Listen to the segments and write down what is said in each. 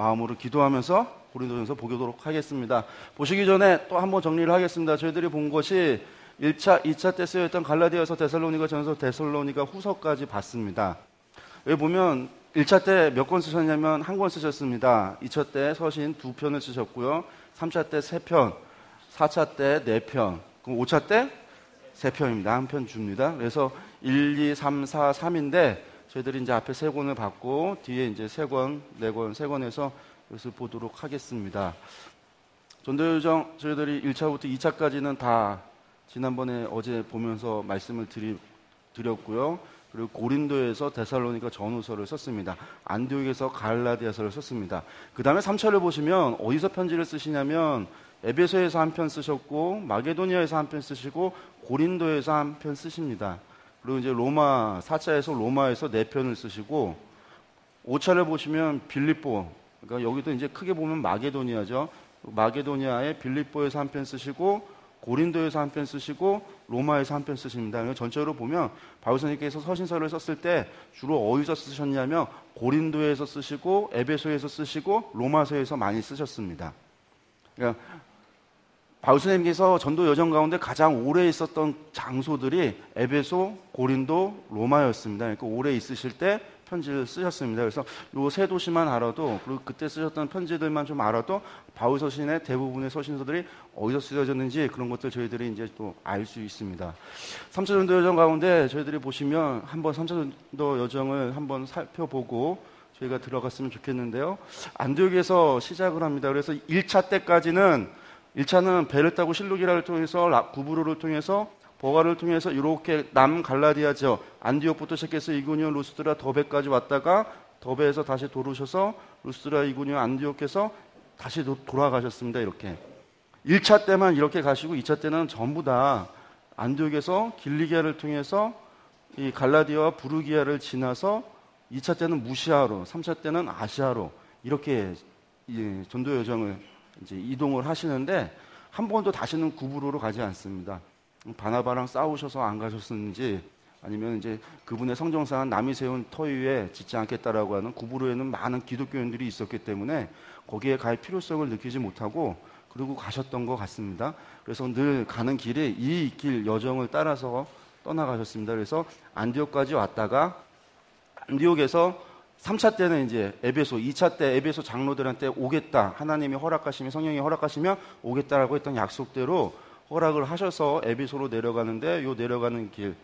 마음으로 기도하면서 고린도전서 보도록 하겠습니다. 보시기 전에 또 한번 정리를 하겠습니다. 저희들이 본 것이 1차, 2차 때 쓰여있던 갈라디아서, 데살로니가 전서, 데살로니가 후서까지 봤습니다. 여기 보면 1차 때 몇 권 쓰셨냐면 한 권 쓰셨습니다. 2차 때 서신 2편을 쓰셨고요. 3차 때 3편, 4차 때 4편, 그럼 5차 때 3편입니다. 한 편 줍니다. 그래서 1, 2, 3, 4, 3인데 저희들이 이제 앞에 3권을 받고 뒤에 이제 3권, 4권, 3권에서 이것을 보도록 하겠습니다. 전도요정 저희들이 1차부터 2차까지는 다 지난번에 어제 보면서 말씀을 드렸고요. 그리고 고린도에서 데살로니가 전후서를 썼습니다. 안디옥에서 갈라디아서를 썼습니다. 그 다음에 3차를 보시면 어디서 편지를 쓰시냐면 에베소에서 한 편 쓰셨고 마게도니아에서 한 편 쓰시고 고린도에서 한 편 쓰십니다. 그리고 이제 로마 4차에서 로마에서 4편을 쓰시고 5차를 보시면 빌립보, 그러니까 여기도 이제 크게 보면 마게도니아죠. 마게도니아의 빌립보에서 한 편 쓰시고 고린도에서 한 편 쓰시고 로마에서 한 편 쓰십니다. 전체로 보면 바울 선생님께서 서신서를 썼을 때 주로 어디서 쓰셨냐면 고린도에서 쓰시고 에베소에서 쓰시고 로마서에서 많이 쓰셨습니다. 그러니까 바울 선생님께서 전도 여정 가운데 가장 오래 있었던 장소들이 에베소, 고린도, 로마였습니다. 그러니까 오래 있으실 때 편지를 쓰셨습니다. 그래서 요 세 도시만 알아도, 그리고 그때 쓰셨던 편지들만 좀 알아도 바울 서신의 대부분의 서신서들이 어디서 쓰여졌는지 그런 것들 저희들이 이제 또 알 수 있습니다. 3차 전도 여정 가운데 저희들이 보시면 한번 3차 전도 여정을 한번 살펴보고 저희가 들어갔으면 좋겠는데요. 안디옥에서 시작을 합니다. 그래서 1차 때까지는 1차는 배를 타고 실루기라를 통해서 구브로를 통해서 버가를 통해서 이렇게 남갈라디아 지역 안디옥부터 시작해서 이고니온, 루스드라, 더베까지 왔다가 더베에서 다시 돌으셔서 루스드라, 이고니온, 안디옥에서 다시 돌아가셨습니다. 이렇게 1차 때만 이렇게 가시고 2차 때는 전부 다 안디옥에서 길리기아를 통해서 이 갈라디아와 부르기아를 지나서 2차 때는 무시아로, 3차 때는 아시아로 이렇게 전도 여정을 이제 이동을 하시는데 한 번도 다시는 구브로로 가지 않습니다. 바나바랑 싸우셔서 안 가셨는지 아니면 이제 그분의 성정상은 남이 세운 터 위에 짓지 않겠다라고 하는 구브로에는 많은 기독교인들이 있었기 때문에 거기에 갈 필요성을 느끼지 못하고 그러고 가셨던 것 같습니다. 그래서 늘 가는 길에 이 길 여정을 따라서 떠나가셨습니다. 그래서 안디옥까지 왔다가 안디옥에서 3차 때는 이제 에베소, 2차 때 에베소 장로들한테 오겠다. 하나님이 허락하시면, 성령이 허락하시면 오겠다라고 했던 약속대로 허락을 하셔서 에베소로 내려가는데 요 내려가는 길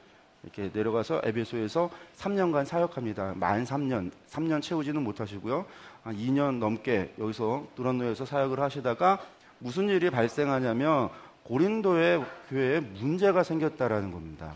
이렇게 내려가서 에베소에서 3년간 사역합니다. 만 3년 채우지는 못하시고요. 한 2년 넘게 여기서 두란노에서 사역을 하시다가 무슨 일이 발생하냐면 고린도의 교회에 문제가 생겼다라는 겁니다.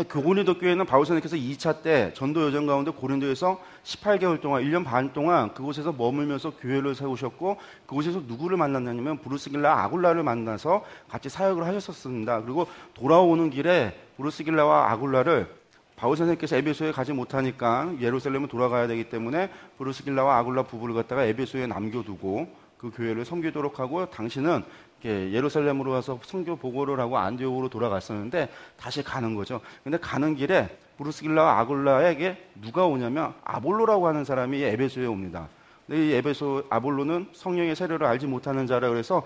고린도 교회는 바울 선생님께서 2차 때 전도 여정 가운데 고린도에서 18개월 동안 1년 반 동안 그곳에서 머물면서 교회를 세우셨고 그곳에서 누구를 만났냐면 브루스길라, 아굴라를 만나서 같이 사역을 하셨었습니다. 그리고 돌아오는 길에 브루스길라와 아굴라를 바울 선생님께서 에베소에 가지 못하니까 예루살렘을 돌아가야 되기 때문에 브루스길라와 아굴라 부부를 갖다가 에베소에 남겨두고 그 교회를 섬기도록 하고 당신은 예루살렘으로 와서 선교 보고를 하고 안디옥으로 돌아갔었는데 다시 가는 거죠. 근데 가는 길에 브루스길라와 아굴라에게 누가 오냐면 아볼로라고 하는 사람이 에베소에 옵니다. 근데 이 에베소 아볼로는 성령의 세례를 알지 못하는 자라 그래서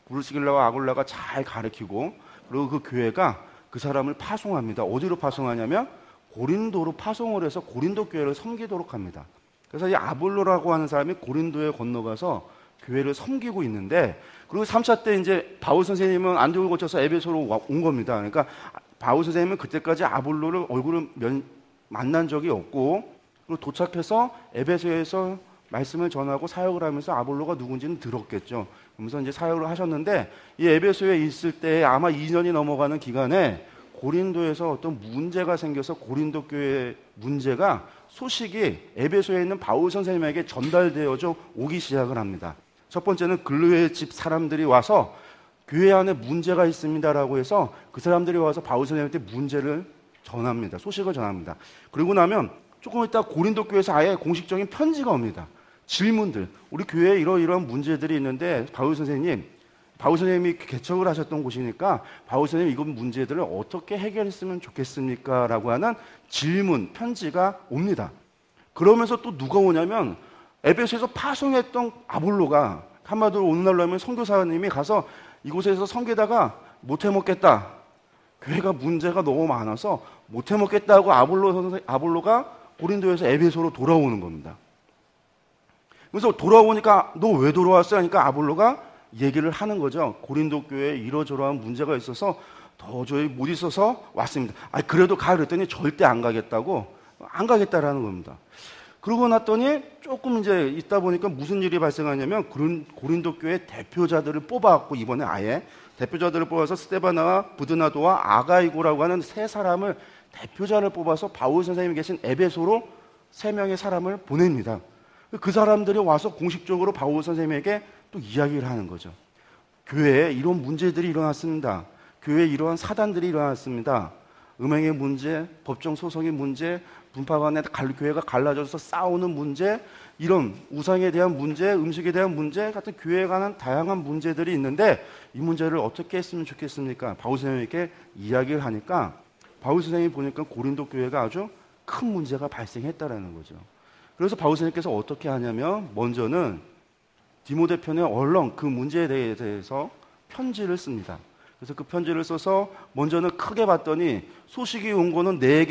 브루스길라와 아굴라가 잘 가르치고 그리고 그 교회가 그 사람을 파송합니다. 어디로 파송하냐면 고린도로 파송을 해서 고린도 교회를 섬기도록 합니다. 그래서 이 아볼로라고 하는 사람이 고린도에 건너가서 교회를 섬기고 있는데 그리고 3차 때 이제 바울 선생님은 안디옥을 거쳐서 에베소로 온 겁니다. 그러니까 바울 선생님은 그때까지 아볼로를 얼굴을 만난 적이 없고 그리고 도착해서 에베소에서 말씀을 전하고 사역을 하면서 아볼로가 누군지는 들었겠죠. 그러면서 이제 사역을 하셨는데 이 에베소에 있을 때 아마 2년이 넘어가는 기간에 고린도에서 어떤 문제가 생겨서 고린도 교회 문제가 소식이 에베소에 있는 바울 선생님에게 전달되어져 오기 시작을 합니다. 첫 번째는 글로의 집 사람들이 와서 교회 안에 문제가 있습니다라고 해서 그 사람들이 와서 바울 선생님한테 문제를 전합니다. 소식을 전합니다. 그리고 나면 조금 있다 고린도 교회에서 아예 공식적인 편지가 옵니다. 질문들, 우리 교회에 이러이러한 문제들이 있는데 바울 선생님이 개척을 하셨던 곳이니까 바울 선생님 이건 문제들을 어떻게 해결했으면 좋겠습니까? 라고 하는 질문, 편지가 옵니다. 그러면서 또 누가 오냐면 에베소에서 파송했던 아볼로가 한마디로 오늘날로 하면 선교사님이 가서 이곳에서 섬기다가 못해 먹겠다. 교회가 문제가 너무 많아서 못해 먹겠다고 아볼로가 고린도에서 에베소로 돌아오는 겁니다. 그래서 돌아오니까 너 왜 돌아왔어? 하니까 아볼로가 얘기를 하는 거죠. 고린도 교회에 이러저러한 문제가 있어서 도저히 못 있어서 왔습니다. 그래도 가 그랬더니 절대 안 가겠다라는 겁니다. 그러고 났더니 조금 이제 있다 보니까 무슨 일이 발생하냐면 고린도 교회 대표자들을 뽑아갖고 이번에 아예 대표자들을 뽑아서 스데바나와 부드나도와 아가이고라고 하는 세 사람을 대표자를 뽑아서 바울 선생님이 계신 에베소로 3명의 사람을 보냅니다. 그 사람들이 와서 공식적으로 바울 선생님에게 또 이야기를 하는 거죠. 교회에 이런 문제들이 일어났습니다. 교회에 이러한 사단들이 일어났습니다. 음행의 문제, 법정 소송의 문제, 분파 간에 교회가 갈라져서 싸우는 문제, 이런 우상에 대한 문제, 음식에 대한 문제 같은 교회에 관한 다양한 문제들이 있는데 이 문제를 어떻게 했으면 좋겠습니까? 바울 선생님에게 이야기를 하니까 바울 선생님이 보니까 고린도 교회가 아주 큰 문제가 발생했다라는 거죠. 그래서 바울 선생님께서 어떻게 하냐면 먼저는 디모데편에 얼렁 그 문제에 대해서 편지를 씁니다. 그래서 그 편지를 써서 먼저는 크게 봤더니 소식이 온 거는 네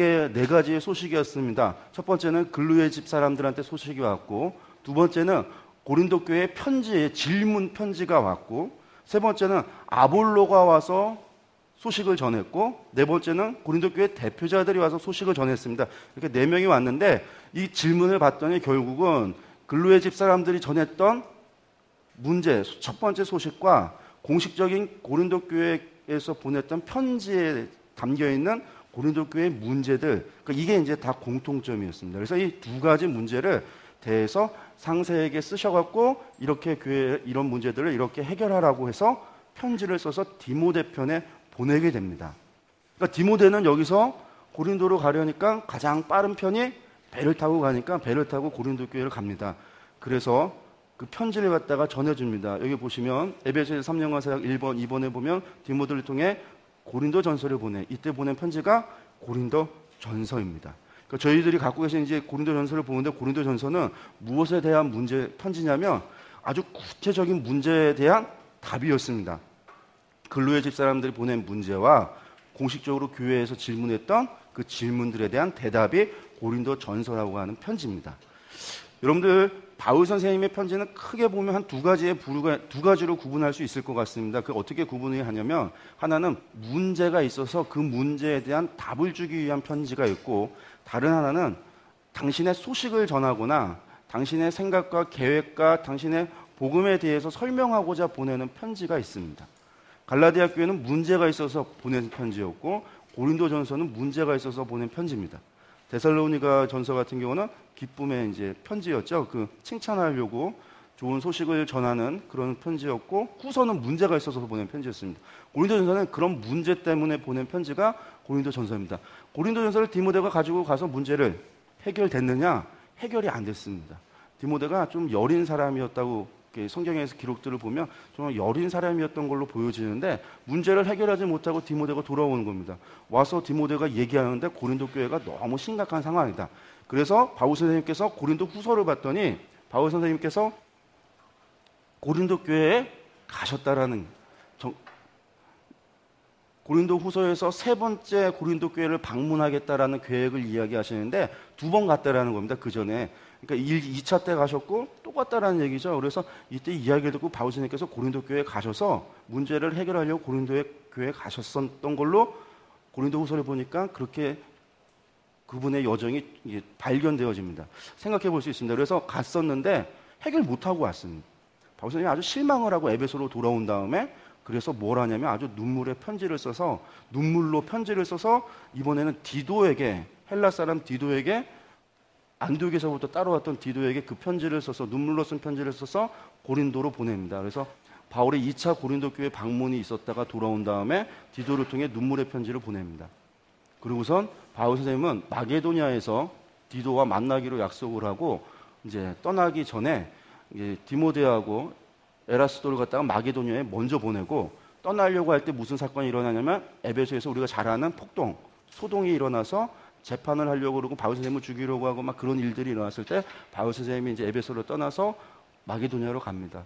가지의 소식이었습니다. 첫 번째는 글루의 집 사람들한테 소식이 왔고, 두 번째는 고린도 교회 질문 편지가 왔고, 세 번째는 아볼로가 와서 소식을 전했고, 네 번째는 고린도 교회 대표자들이 와서 소식을 전했습니다. 이렇게 4명이 왔는데 이 질문을 봤더니 결국은 글루의 집 사람들이 전했던 문제, 첫 번째 소식과 공식적인 고린도 교회에서 보냈던 편지에 담겨있는 고린도 교회의 문제들, 이게 이제 다 공통점이었습니다. 그래서 이 2가지 문제를 대해서 상세하게 쓰셔갖고 이렇게 교회 이런 문제들을 이렇게 해결하라고 해서 편지를 써서 디모데편에 보내게 됩니다. 그러니까 디모데는 여기서 고린도로 가려니까 가장 빠른 편이 배를 타고 가니까 배를 타고 고린도 교회를 갑니다. 그래서 그 편지를 갖다가 전해줍니다. 여기 보시면 에베소서 3년간 사역 1번, 2번에 보면 디모데를 통해 고린도 전서를 보내. 이때 보낸 편지가 고린도 전서입니다. 그러니까 저희들이 갖고 계신 이제 고린도 전서를 보는데 고린도 전서는 무엇에 대한 편지냐면 아주 구체적인 문제에 대한 답이었습니다. 글로의 집사람들이 보낸 문제와 공식적으로 교회에서 질문했던 그 질문들에 대한 대답이 고린도 전서라고 하는 편지입니다. 여러분들 바울 선생님의 편지는 크게 보면 한 두 가지로 구분할 수 있을 것 같습니다. 그 어떻게 구분을 하냐면 하나는 문제가 있어서 그 문제에 대한 답을 주기 위한 편지가 있고, 다른 하나는 당신의 소식을 전하거나 당신의 생각과 계획과 당신의 복음에 대해서 설명하고자 보내는 편지가 있습니다. 갈라디아 교회는 문제가 있어서 보낸 편지였고 고린도 전서는 문제가 있어서 보낸 편지입니다. 데살로니가 전서 같은 경우는 기쁨의 이제 편지였죠. 그 칭찬하려고 좋은 소식을 전하는 그런 편지였고, 후서는 문제가 있어서 보낸 편지였습니다. 고린도 전서는 그런 문제 때문에 보낸 편지가 고린도 전서입니다. 고린도 전서를 디모데가 가지고 가서 문제를 해결됐느냐? 해결이 안 됐습니다. 디모데가 좀 여린 사람이었다고 성경에서 기록들을 보면 좀 여린 사람이었던 걸로 보여지는데 문제를 해결하지 못하고 디모데가 돌아오는 겁니다. 와서 디모데가 얘기하는데 고린도 교회가 너무 심각한 상황이다. 그래서 바울 선생님께서 고린도 후서를 봤더니 바울 선생님께서 고린도 교회에 가셨다라는 고린도 후서에서 3번째 고린도 교회를 방문하겠다라는 계획을 이야기하시는데 2번 갔다라는 겁니다. 그 전에. 그러니까 2차 때 가셨고 또 갔다라는 얘기죠. 그래서 이때 이야기를 듣고 바울 선생님께서 고린도 교회에 가셔서 문제를 해결하려고 고린도 교회에 가셨었던 걸로 고린도 후서를 보니까 그렇게 그분의 여정이 발견되어집니다. 생각해 볼 수 있습니다. 그래서 갔었는데 해결 못하고 왔습니다. 바울 선생님이 아주 실망을 하고 에베소로 돌아온 다음에 그래서 뭘 하냐면 아주 눈물로 편지를 써서 이번에는 디도에게, 헬라 사람 디도에게, 안디옥에서부터 따라왔던 디도에게 그 편지를 써서 눈물로 쓴 편지를 써서 고린도로 보냅니다. 그래서 바울의 2차 고린도 교회 방문이 있었다가 돌아온 다음에 디도를 통해 눈물의 편지를 보냅니다. 그리고선 바울 선생님은 마게도냐에서 디도와 만나기로 약속을 하고 이제 떠나기 전에 이제 디모데하고 에라스도를 갖다가 마게도냐에 먼저 보내고, 떠나려고 할 때 무슨 사건이 일어나냐면 에베소에서 우리가 잘 아는 폭동, 소동이 일어나서 재판을 하려고 그러고 바울 선생님을 죽이려고 하고 막 그런 일들이 일어났을 때 바울 선생님이 이제 에베소를 떠나서 마게도냐로 갑니다.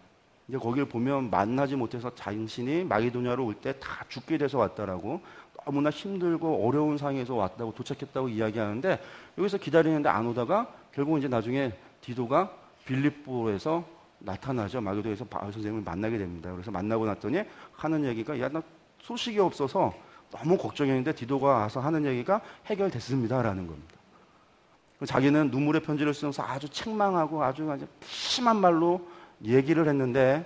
이제 거기를 보면 만나지 못해서 자신이 마게도냐로 올 때 다 죽게 돼서 왔다라고, 너무나 힘들고 어려운 상황에서 왔다고, 도착했다고 이야기하는데, 여기서 기다리는데 안 오다가 결국 이제 나중에 디도가 빌립보에서 나타나죠. 마게도에서 바울 선생님을 만나게 됩니다. 그래서 만나고 났더니 하는 얘기가, 야, 나 소식이 없어서 너무 걱정했는데 디도가 와서 하는 얘기가 해결됐습니다라는 겁니다. 자기는 눈물의 편지를 쓰면서 아주 책망하고 아주 심한 말로 얘기를 했는데,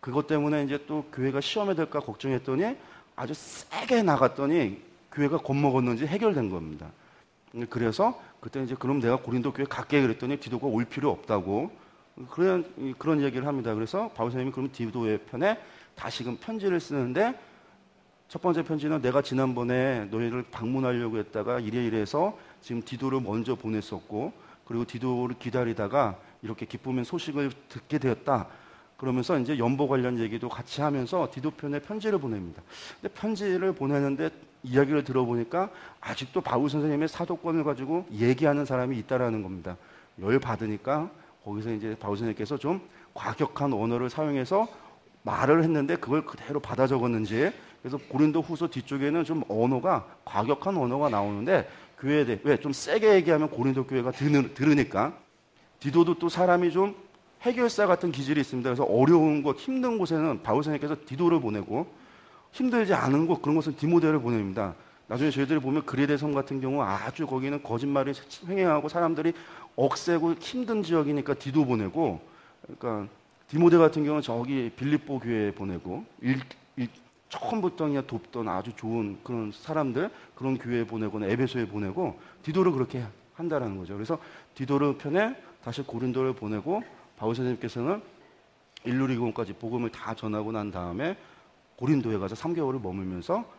그것 때문에 이제 또 교회가 시험에 들까 걱정했더니 아주 세게 나갔더니 교회가 겁먹었는지 해결된 겁니다. 그래서 그때 이제 그럼 내가 고린도 교회 갈게 그랬더니 디도가 올 필요 없다고 그런 얘기를 합니다. 그래서 바울 선생님이 그럼 디도의 편에 다시금 편지를 쓰는데, 첫 번째 편지는 내가 지난번에 너희를 방문하려고 했다가 이래서 지금 디도를 먼저 보냈었고, 그리고 디도를 기다리다가 이렇게 기쁨의 소식을 듣게 되었다. 그러면서 이제 연보 관련 얘기도 같이 하면서 디도 편에 편지를 보냅니다. 근데 편지를 보내는데 이야기를 들어보니까 아직도 바울 선생님의 사도권을 가지고 얘기하는 사람이 있다라는 겁니다. 열 받으니까 거기서 이제 바울 선생님께서 좀 과격한 언어를 사용해서 말을 했는데 그걸 그대로 받아 적었는지, 그래서 고린도 후서 뒤쪽에는 좀 언어가, 과격한 언어가 나오는데, 교회에 대해, 왜? 좀 세게 얘기하면 고린도 교회가 들으니까. 디도도 또 사람이 좀 해결사 같은 기질이 있습니다. 그래서 어려운 곳, 힘든 곳에는 바울 선생님께서 디도를 보내고, 힘들지 않은 곳, 그런 곳은 디모데를 보냅니다. 나중에 저희들이 보면 그레데 섬 같은 경우 아주 거기는 거짓말이 횡행하고 사람들이 억세고 힘든 지역이니까 디도 보내고, 그러니까 디모데 같은 경우는 저기 빌립보 교회에 보내고, 처음부터 그냥 돕던 아주 좋은 그런 사람들, 그런 교회에 보내거나 에베소에 보내고, 디도를 그렇게 한다라는 거죠. 그래서 디도를 편에 다시 고린도를 보내고, 바울 선생님께서는 일루리곤까지 복음을 다 전하고 난 다음에 고린도에 가서 3개월을 머물면서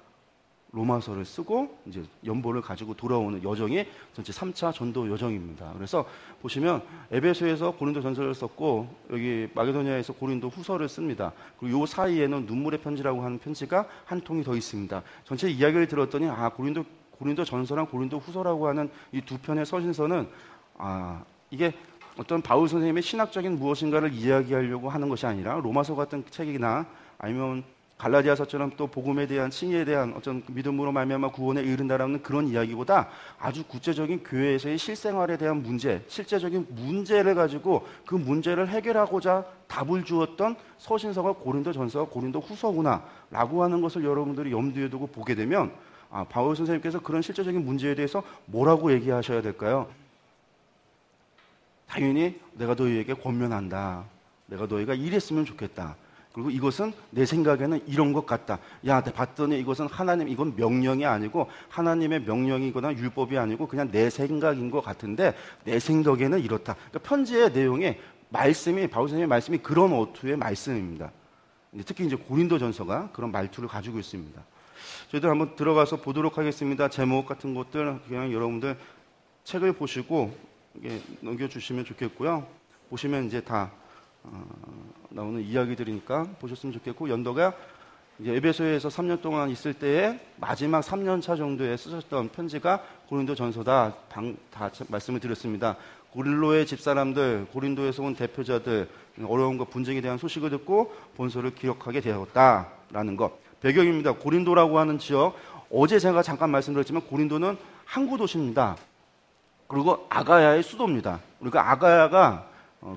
로마서를 쓰고 이제 연보를 가지고 돌아오는 여정이 전체 3차 전도 여정입니다. 그래서 보시면 에베소에서 고린도 전서를 썼고, 여기 마게도냐에서 고린도 후서를 씁니다. 그리고 이 사이에는 눈물의 편지라고 하는 편지가 한 통이 더 있습니다. 전체 이야기를 들었더니 고린도 전서랑 고린도 후서라고 하는 이 두 편의 서신서는 이게 어떤 바울 선생님의 신학적인 무엇인가를 이야기하려고 하는 것이 아니라, 로마서 같은 책이나 아니면 갈라디아서처럼 또 복음에 대한, 칭의에 대한 어떤 믿음으로 말미암아 구원에 이른다라는 그런 이야기보다 아주 구체적인 교회에서의 실생활에 대한 문제, 실제적인 문제를 가지고 그 문제를 해결하고자 답을 주었던 서신서가 고린도 전서와 고린도 후서구나 라고 하는 것을 여러분들이 염두에 두고 보게 되면, 바울 선생님께서 그런 실제적인 문제에 대해서 뭐라고 얘기하셔야 될까요? 당연히 내가 너희에게 권면한다. 내가 너희가 이랬으면 좋겠다. 그리고 이것은 내 생각에는 이런 것 같다. 야, 봤더니 이것은 이건 명령이 아니고 하나님의 명령이거나 율법이 아니고 그냥 내 생각인 것 같은데 내 생각에는 이렇다. 그러니까 편지의 내용에 말씀이, 바울 선생님의 말씀이 그런 어투의 말씀입니다. 특히 이제 고린도전서가 그런 말투를 가지고 있습니다. 저희들 한번 들어가서 보도록 하겠습니다. 제목 같은 것들 그냥 여러분들 책을 보시고 넘겨주시면 좋겠고요. 보시면 이제 다 나오는 이야기들이니까 보셨으면 좋겠고, 연도가 이제 에베소에서 3년 동안 있을 때에 마지막 3년 차 정도에 쓰셨던 편지가 고린도 전서다. 다 말씀을 드렸습니다. 고릴로의 집사람들, 고린도에서 온 대표자들, 어려움과 분쟁에 대한 소식을 듣고 본서를 기록하게 되었다라는 것. 배경입니다. 고린도라고 하는 지역, 어제 제가 잠깐 말씀드렸지만 고린도는 항구 도시입니다. 그리고 아가야의 수도입니다. 그러니까 아가야가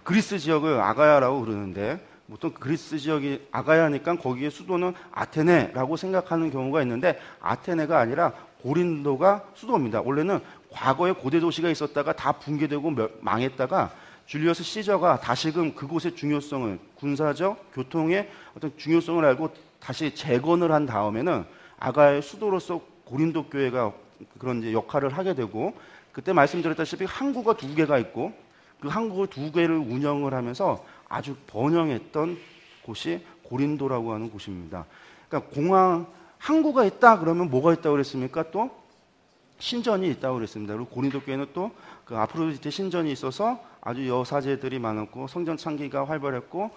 그리스 지역을 아가야라고 그러는데, 보통 그리스 지역이 아가야니까 거기에 수도는 아테네라고 생각하는 경우가 있는데, 아테네가 아니라 고린도가 수도입니다. 원래는 과거에 고대 도시가 있었다가 다 붕괴되고 망했다가 줄리어스 시저가 다시금 그곳의 중요성을, 군사적, 교통의 어떤 중요성을 알고 다시 재건을 한 다음에는 아가야의 수도로서 고린도 교회가 그런 이제 역할을 하게 되고, 그때 말씀드렸다시피 항구가 2개가 있고 그 항구 2개를 운영을 하면서 아주 번영했던 곳이 고린도라고 하는 곳입니다. 그러니까 항구가 있다 그러면 뭐가 있다고 그랬습니까? 또 신전이 있다고 그랬습니다. 그리고 고린도 교회는 또 그 아프로디테 신전이 있어서 아주 여사제들이 많았고 성전 창기가 활발했고,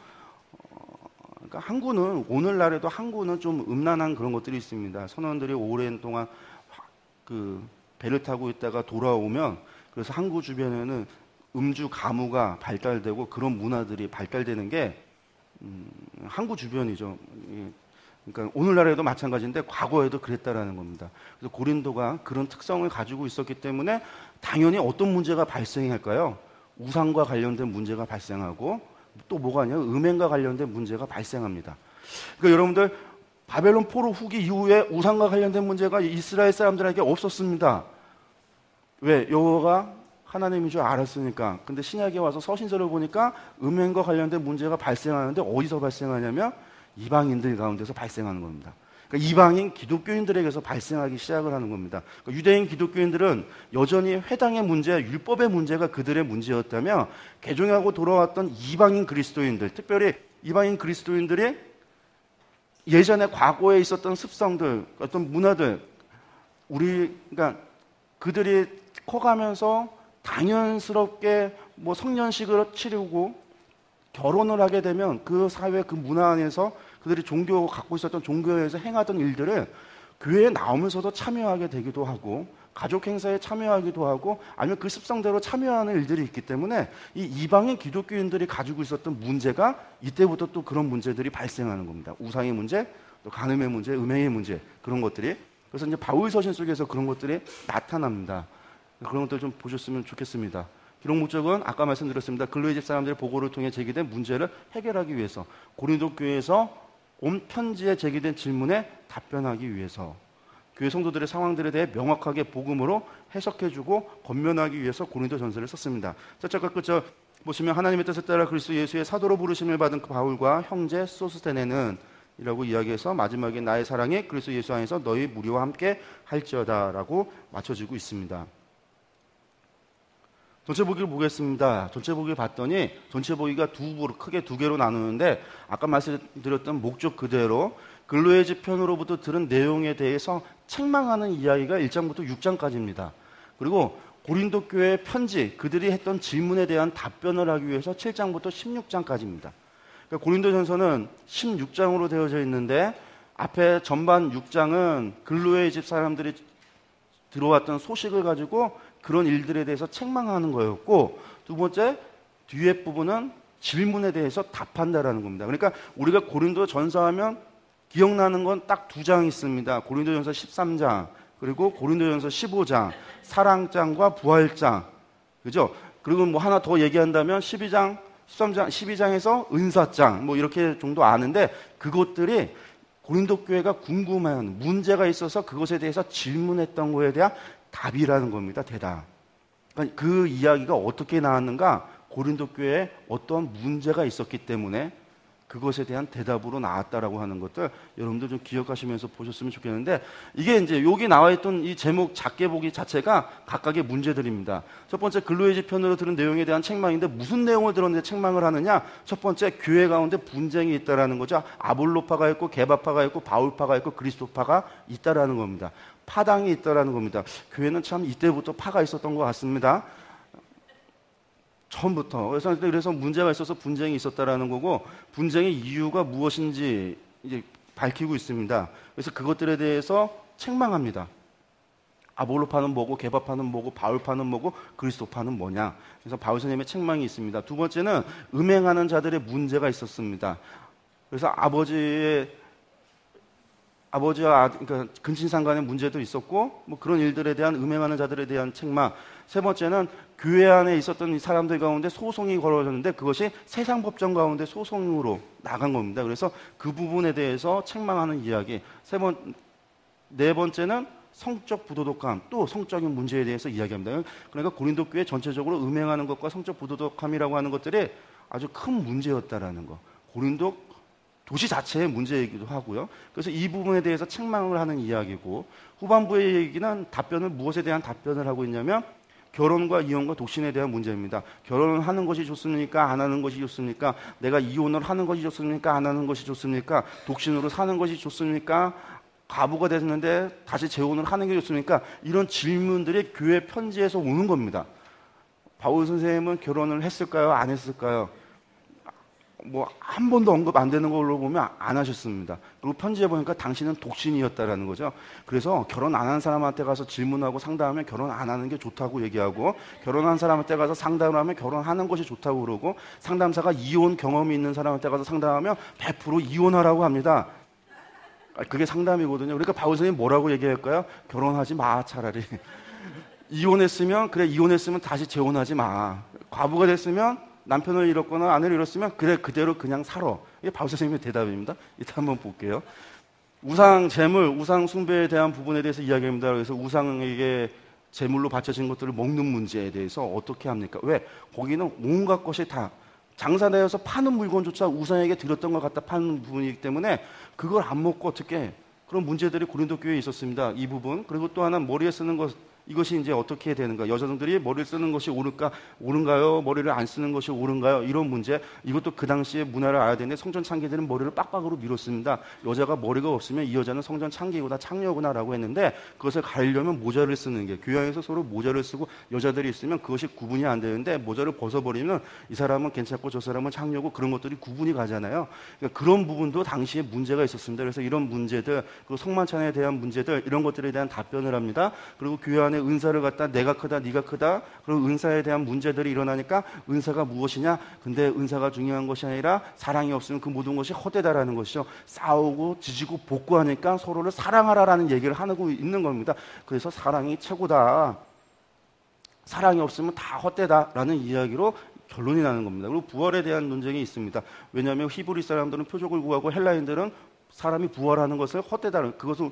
그러니까 항구는, 오늘날에도 항구는 좀 음란한 그런 것들이 있습니다. 선원들이 오랜 동안 배를 타고 있다가 돌아오면 그래서 항구 주변에는 음주 가무가 발달되고 그런 문화들이 발달되는 게 항구 주변이죠. 그러니까 오늘날에도 마찬가지인데 과거에도 그랬다라는 겁니다. 그래서 고린도가 그런 특성을 가지고 있었기 때문에 당연히 어떤 문제가 발생할까요? 우상과 관련된 문제가 발생하고 또 뭐가 아니냐? 음행과 관련된 문제가 발생합니다. 그러니까 여러분들 바벨론 포로 후기 이후에 우상과 관련된 문제가 이스라엘 사람들에게 없었습니다. 왜? 여호와가 하나님인 줄 알았으니까. 근데 신약에 와서 서신서를 보니까 음행과 관련된 문제가 발생하는데 어디서 발생하냐면 이방인들 가운데서 발생하는 겁니다. 그러니까 이방인 기독교인들에게서 발생하기 시작을 하는 겁니다. 그러니까 유대인 기독교인들은 여전히 회당의 문제, 율법의 문제가 그들의 문제였다며 개종하고 돌아왔던 이방인 그리스도인들, 특별히 이방인 그리스도인들이 예전에 과거에 있었던 습성들, 어떤 문화들, 그러니까 그들이 커가면서 당연스럽게 뭐 성년식을 치르고 결혼을 하게 되면 그 사회 그 문화 안에서 그들이 갖고 있었던 종교에서 행하던 일들을 교회에 나오면서도 참여하게 되기도 하고 가족 행사에 참여하기도 하고 아니면 그 습성대로 참여하는 일들이 있기 때문에 이 이방인 기독교인들이 가지고 있었던 문제가 이때부터 또 그런 문제들이 발생하는 겁니다. 우상의 문제, 또 간음의 문제, 음행의 문제 그런 것들이. 그래서 이제 바울 서신 속에서 그런 것들이 나타납니다. 그런 것들 좀 보셨으면 좋겠습니다. 기록 목적은 아까 말씀드렸습니다. 근로의 집 사람들의 보고를 통해 제기된 문제를 해결하기 위해서 고린도 교회에서 온 편지에 제기된 질문에 답변하기 위해서 교회 성도들의 상황들에 대해 명확하게 복음으로 해석해주고 권면하기 위해서 고린도 전서를 썼습니다. 첫째가 끝을 보시면 하나님의 뜻에 따라 그리스도 예수의 사도로 부르심을 받은 그 바울과 형제 소스테네는 이라고 이야기해서 마지막에 나의 사랑이 그리스도 예수 안에서 너희 무리와 함께 할지어다 라고 맞춰지고 있습니다. 전체 보기를 보겠습니다. 전체 보기를 봤더니 전체 보기가 크게 두 개로 나누는데 아까 말씀드렸던 목적 그대로 근로의 집 편으로부터 들은 내용에 대해서 책망하는 이야기가 1장부터 6장까지입니다. 그리고 고린도 교회의 편지, 그들이 했던 질문에 대한 답변을 하기 위해서 7장부터 16장까지입니다. 그러니까 고린도전서는 16장으로 되어져 있는데 앞에 전반 6장은 근로의 집 사람들이 들어왔던 소식을 가지고 그런 일들에 대해서 책망하는 거였고 두 번째 뒤에 부분은 질문에 대해서 답한다라는 겁니다. 그러니까 우리가 고린도 전서하면 기억나는 건 딱 두 장 있습니다. 고린도전서 13장 그리고 고린도전서 15장 사랑장과 부활장 그죠? 그리고 뭐 하나 더 얘기한다면 12장 13장 12장에서 은사장 뭐 이렇게 정도 아는데 그것들이 고린도 교회가 궁금한 문제가 있어서 그것에 대해서 질문했던 거에 대한 답이라는 겁니다. 대답. 그러니까 그 이야기가 어떻게 나왔는가? 고린도 교회에 어떤 문제가 있었기 때문에 그것에 대한 대답으로 나왔다라고 하는 것들 여러분들 좀 기억하시면서 보셨으면 좋겠는데 이게 이제 여기 나와 있던 이 제목 작게 보기 자체가 각각의 문제들입니다. 첫 번째 근로의 집 편으로 들은 내용에 대한 책망인데 무슨 내용을 들었는데 책망을 하느냐? 첫 번째 교회 가운데 분쟁이 있다라는 거죠. 아볼로파가 있고 게바파가 있고 바울파가 있고 그리스도파가 있다라는 겁니다. 파당이 있다라는 겁니다. 교회는 참 이때부터 파가 있었던 것 같습니다. 처음부터. 그래서 문제가 있어서 분쟁이 있었다라는 거고 분쟁의 이유가 무엇인지 이제 밝히고 있습니다. 그래서 그것들에 대해서 책망합니다. 아볼로파는 뭐고 게바파는 뭐고 바울파는 뭐고 그리스도파는 뭐냐. 그래서 바울 선생님의 책망이 있습니다. 두 번째는 음행하는 자들의 문제가 있었습니다. 그래서 아버지와 그러니까 근친상간의 문제도 있었고 뭐 그런 일들에 대한 음행하는 자들에 대한 책망. 세 번째는 교회 안에 있었던 이 사람들 가운데 소송이 걸어졌는데 그것이 세상 법정 가운데 소송으로 나간 겁니다. 그래서 그 부분에 대해서 책망하는 이야기. 네 번째는 성적 부도덕함, 또 성적인 문제에 대해서 이야기합니다. 그러니까 고린도 교회 전체적으로 음행하는 것과 성적 부도덕함이라고 하는 것들이 아주 큰 문제였다라는 거. 고린도 도시 자체의 문제이기도 하고요. 그래서 이 부분에 대해서 책망을 하는 이야기고 후반부의 얘기는 무엇에 대한 답변을 하고 있냐면 결혼과 이혼과 독신에 대한 문제입니다. 결혼을 하는 것이 좋습니까? 안 하는 것이 좋습니까? 내가 이혼을 하는 것이 좋습니까? 안 하는 것이 좋습니까? 독신으로 사는 것이 좋습니까? 가부가 됐는데 다시 재혼을 하는 게 좋습니까? 이런 질문들이 교회 편지에서 오는 겁니다. 바울 선생님은 결혼을 했을까요? 안 했을까요? 뭐 한 번도 언급 안 되는 걸로 보면 안 하셨습니다. 그리고 편지에 보니까 당신은 독신이었다라는 거죠. 그래서 결혼 안 한 사람한테 가서 질문하고 상담하면 결혼 안 하는 게 좋다고 얘기하고, 결혼한 사람한테 가서 상담을 하면 결혼하는 것이 좋다고 그러고, 상담사가 이혼 경험이 있는 사람한테 가서 상담하면 100% 이혼하라고 합니다. 그게 상담이거든요. 그러니까 바울 선생님이 뭐라고 얘기할까요? 결혼하지 마, 차라리. 이혼했으면, 그래, 이혼했으면 다시 재혼하지 마. 과부가 됐으면, 남편을 잃었거나 아내를 잃었으면, 그래, 그대로 그냥 살아. 이게 바울 선생님의 대답입니다. 이따 한번 볼게요. 우상, 재물, 우상 숭배에 대한 부분에 대해서 이야기합니다. 그래서 우상에게 재물로 바쳐진 것들을 먹는 문제에 대해서 어떻게 합니까? 왜? 거기는 온갖 것이 다 장사되어서 파는 물건조차 우상에게 드렸던 것 같다 파는 부분이기 때문에 그걸 안 먹고 어떻게, 그런 문제들이 고린도 교회에 있었습니다. 이 부분. 그리고 또 하나는 머리에 쓰는 것, 이것이 이제 어떻게 되는가? 여자들이 머리를 쓰는 것이 옳은가요? 머리를 안 쓰는 것이 옳은가요? 이런 문제. 이것도 그 당시에 문화를 알아야 되는데, 성전 창기들은 머리를 빡빡으로 밀었습니다. 여자가 머리가 없으면 이 여자는 성전 창기구나, 창녀구나라고 했는데, 그것을 가리려면 모자를 쓰는 게, 교회에서 서로 모자를 쓰고 여자들이 있으면 그것이 구분이 안 되는데, 모자를 벗어버리면 이 사람은 괜찮고 저 사람은 창녀고, 그런 것들이 구분이 가잖아요. 그러니까 그런 부분도 당시에 문제가 있었습니다. 그래서 이런 문제들, 그리고 성만찬에 대한 문제들, 이런 것들에 대한 답변을 합니다. 그리고 교회 안에 은사를 갖다 내가 크다, 네가 크다, 그리고 은사에 대한 문제들이 일어나니까 은사가 무엇이냐? 근데 은사가 중요한 것이 아니라 사랑이 없으면 그 모든 것이 헛되다라는 것이죠. 싸우고 지지고 복구하니까 서로를 사랑하라라는 얘기를 하고 있는 겁니다. 그래서 사랑이 최고다. 사랑이 없으면 다 헛되다라는 이야기로 결론이 나는 겁니다. 그리고 부활에 대한 논쟁이 있습니다. 왜냐하면 히브리 사람들은 표적을 구하고 헬라인들은 사람이 부활하는 것을 헛되다는, 그것을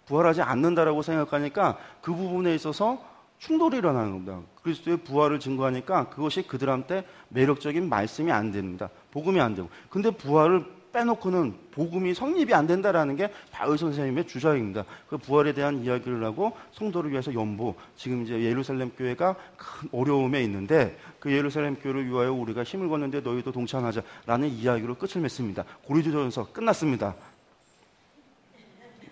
부활하지 않는다라고 생각하니까 그 부분에 있어서 충돌이 일어나는 겁니다. 그리스도의 부활을 증거하니까 그것이 그들한테 매력적인 말씀이 안 됩니다. 복음이 안 되고. 근데 부활을 빼놓고는 복음이 성립이 안 된다라는 게 바울 선생님의 주장입니다. 그 부활에 대한 이야기를 하고 성도를 위해서 연보, 지금 이제 예루살렘 교회가 큰 어려움에 있는데 그 예루살렘 교회를 위하여 우리가 힘을 걷는데 너희도 동참하자라는 이야기로 끝을 맺습니다. 고린도전서 끝났습니다.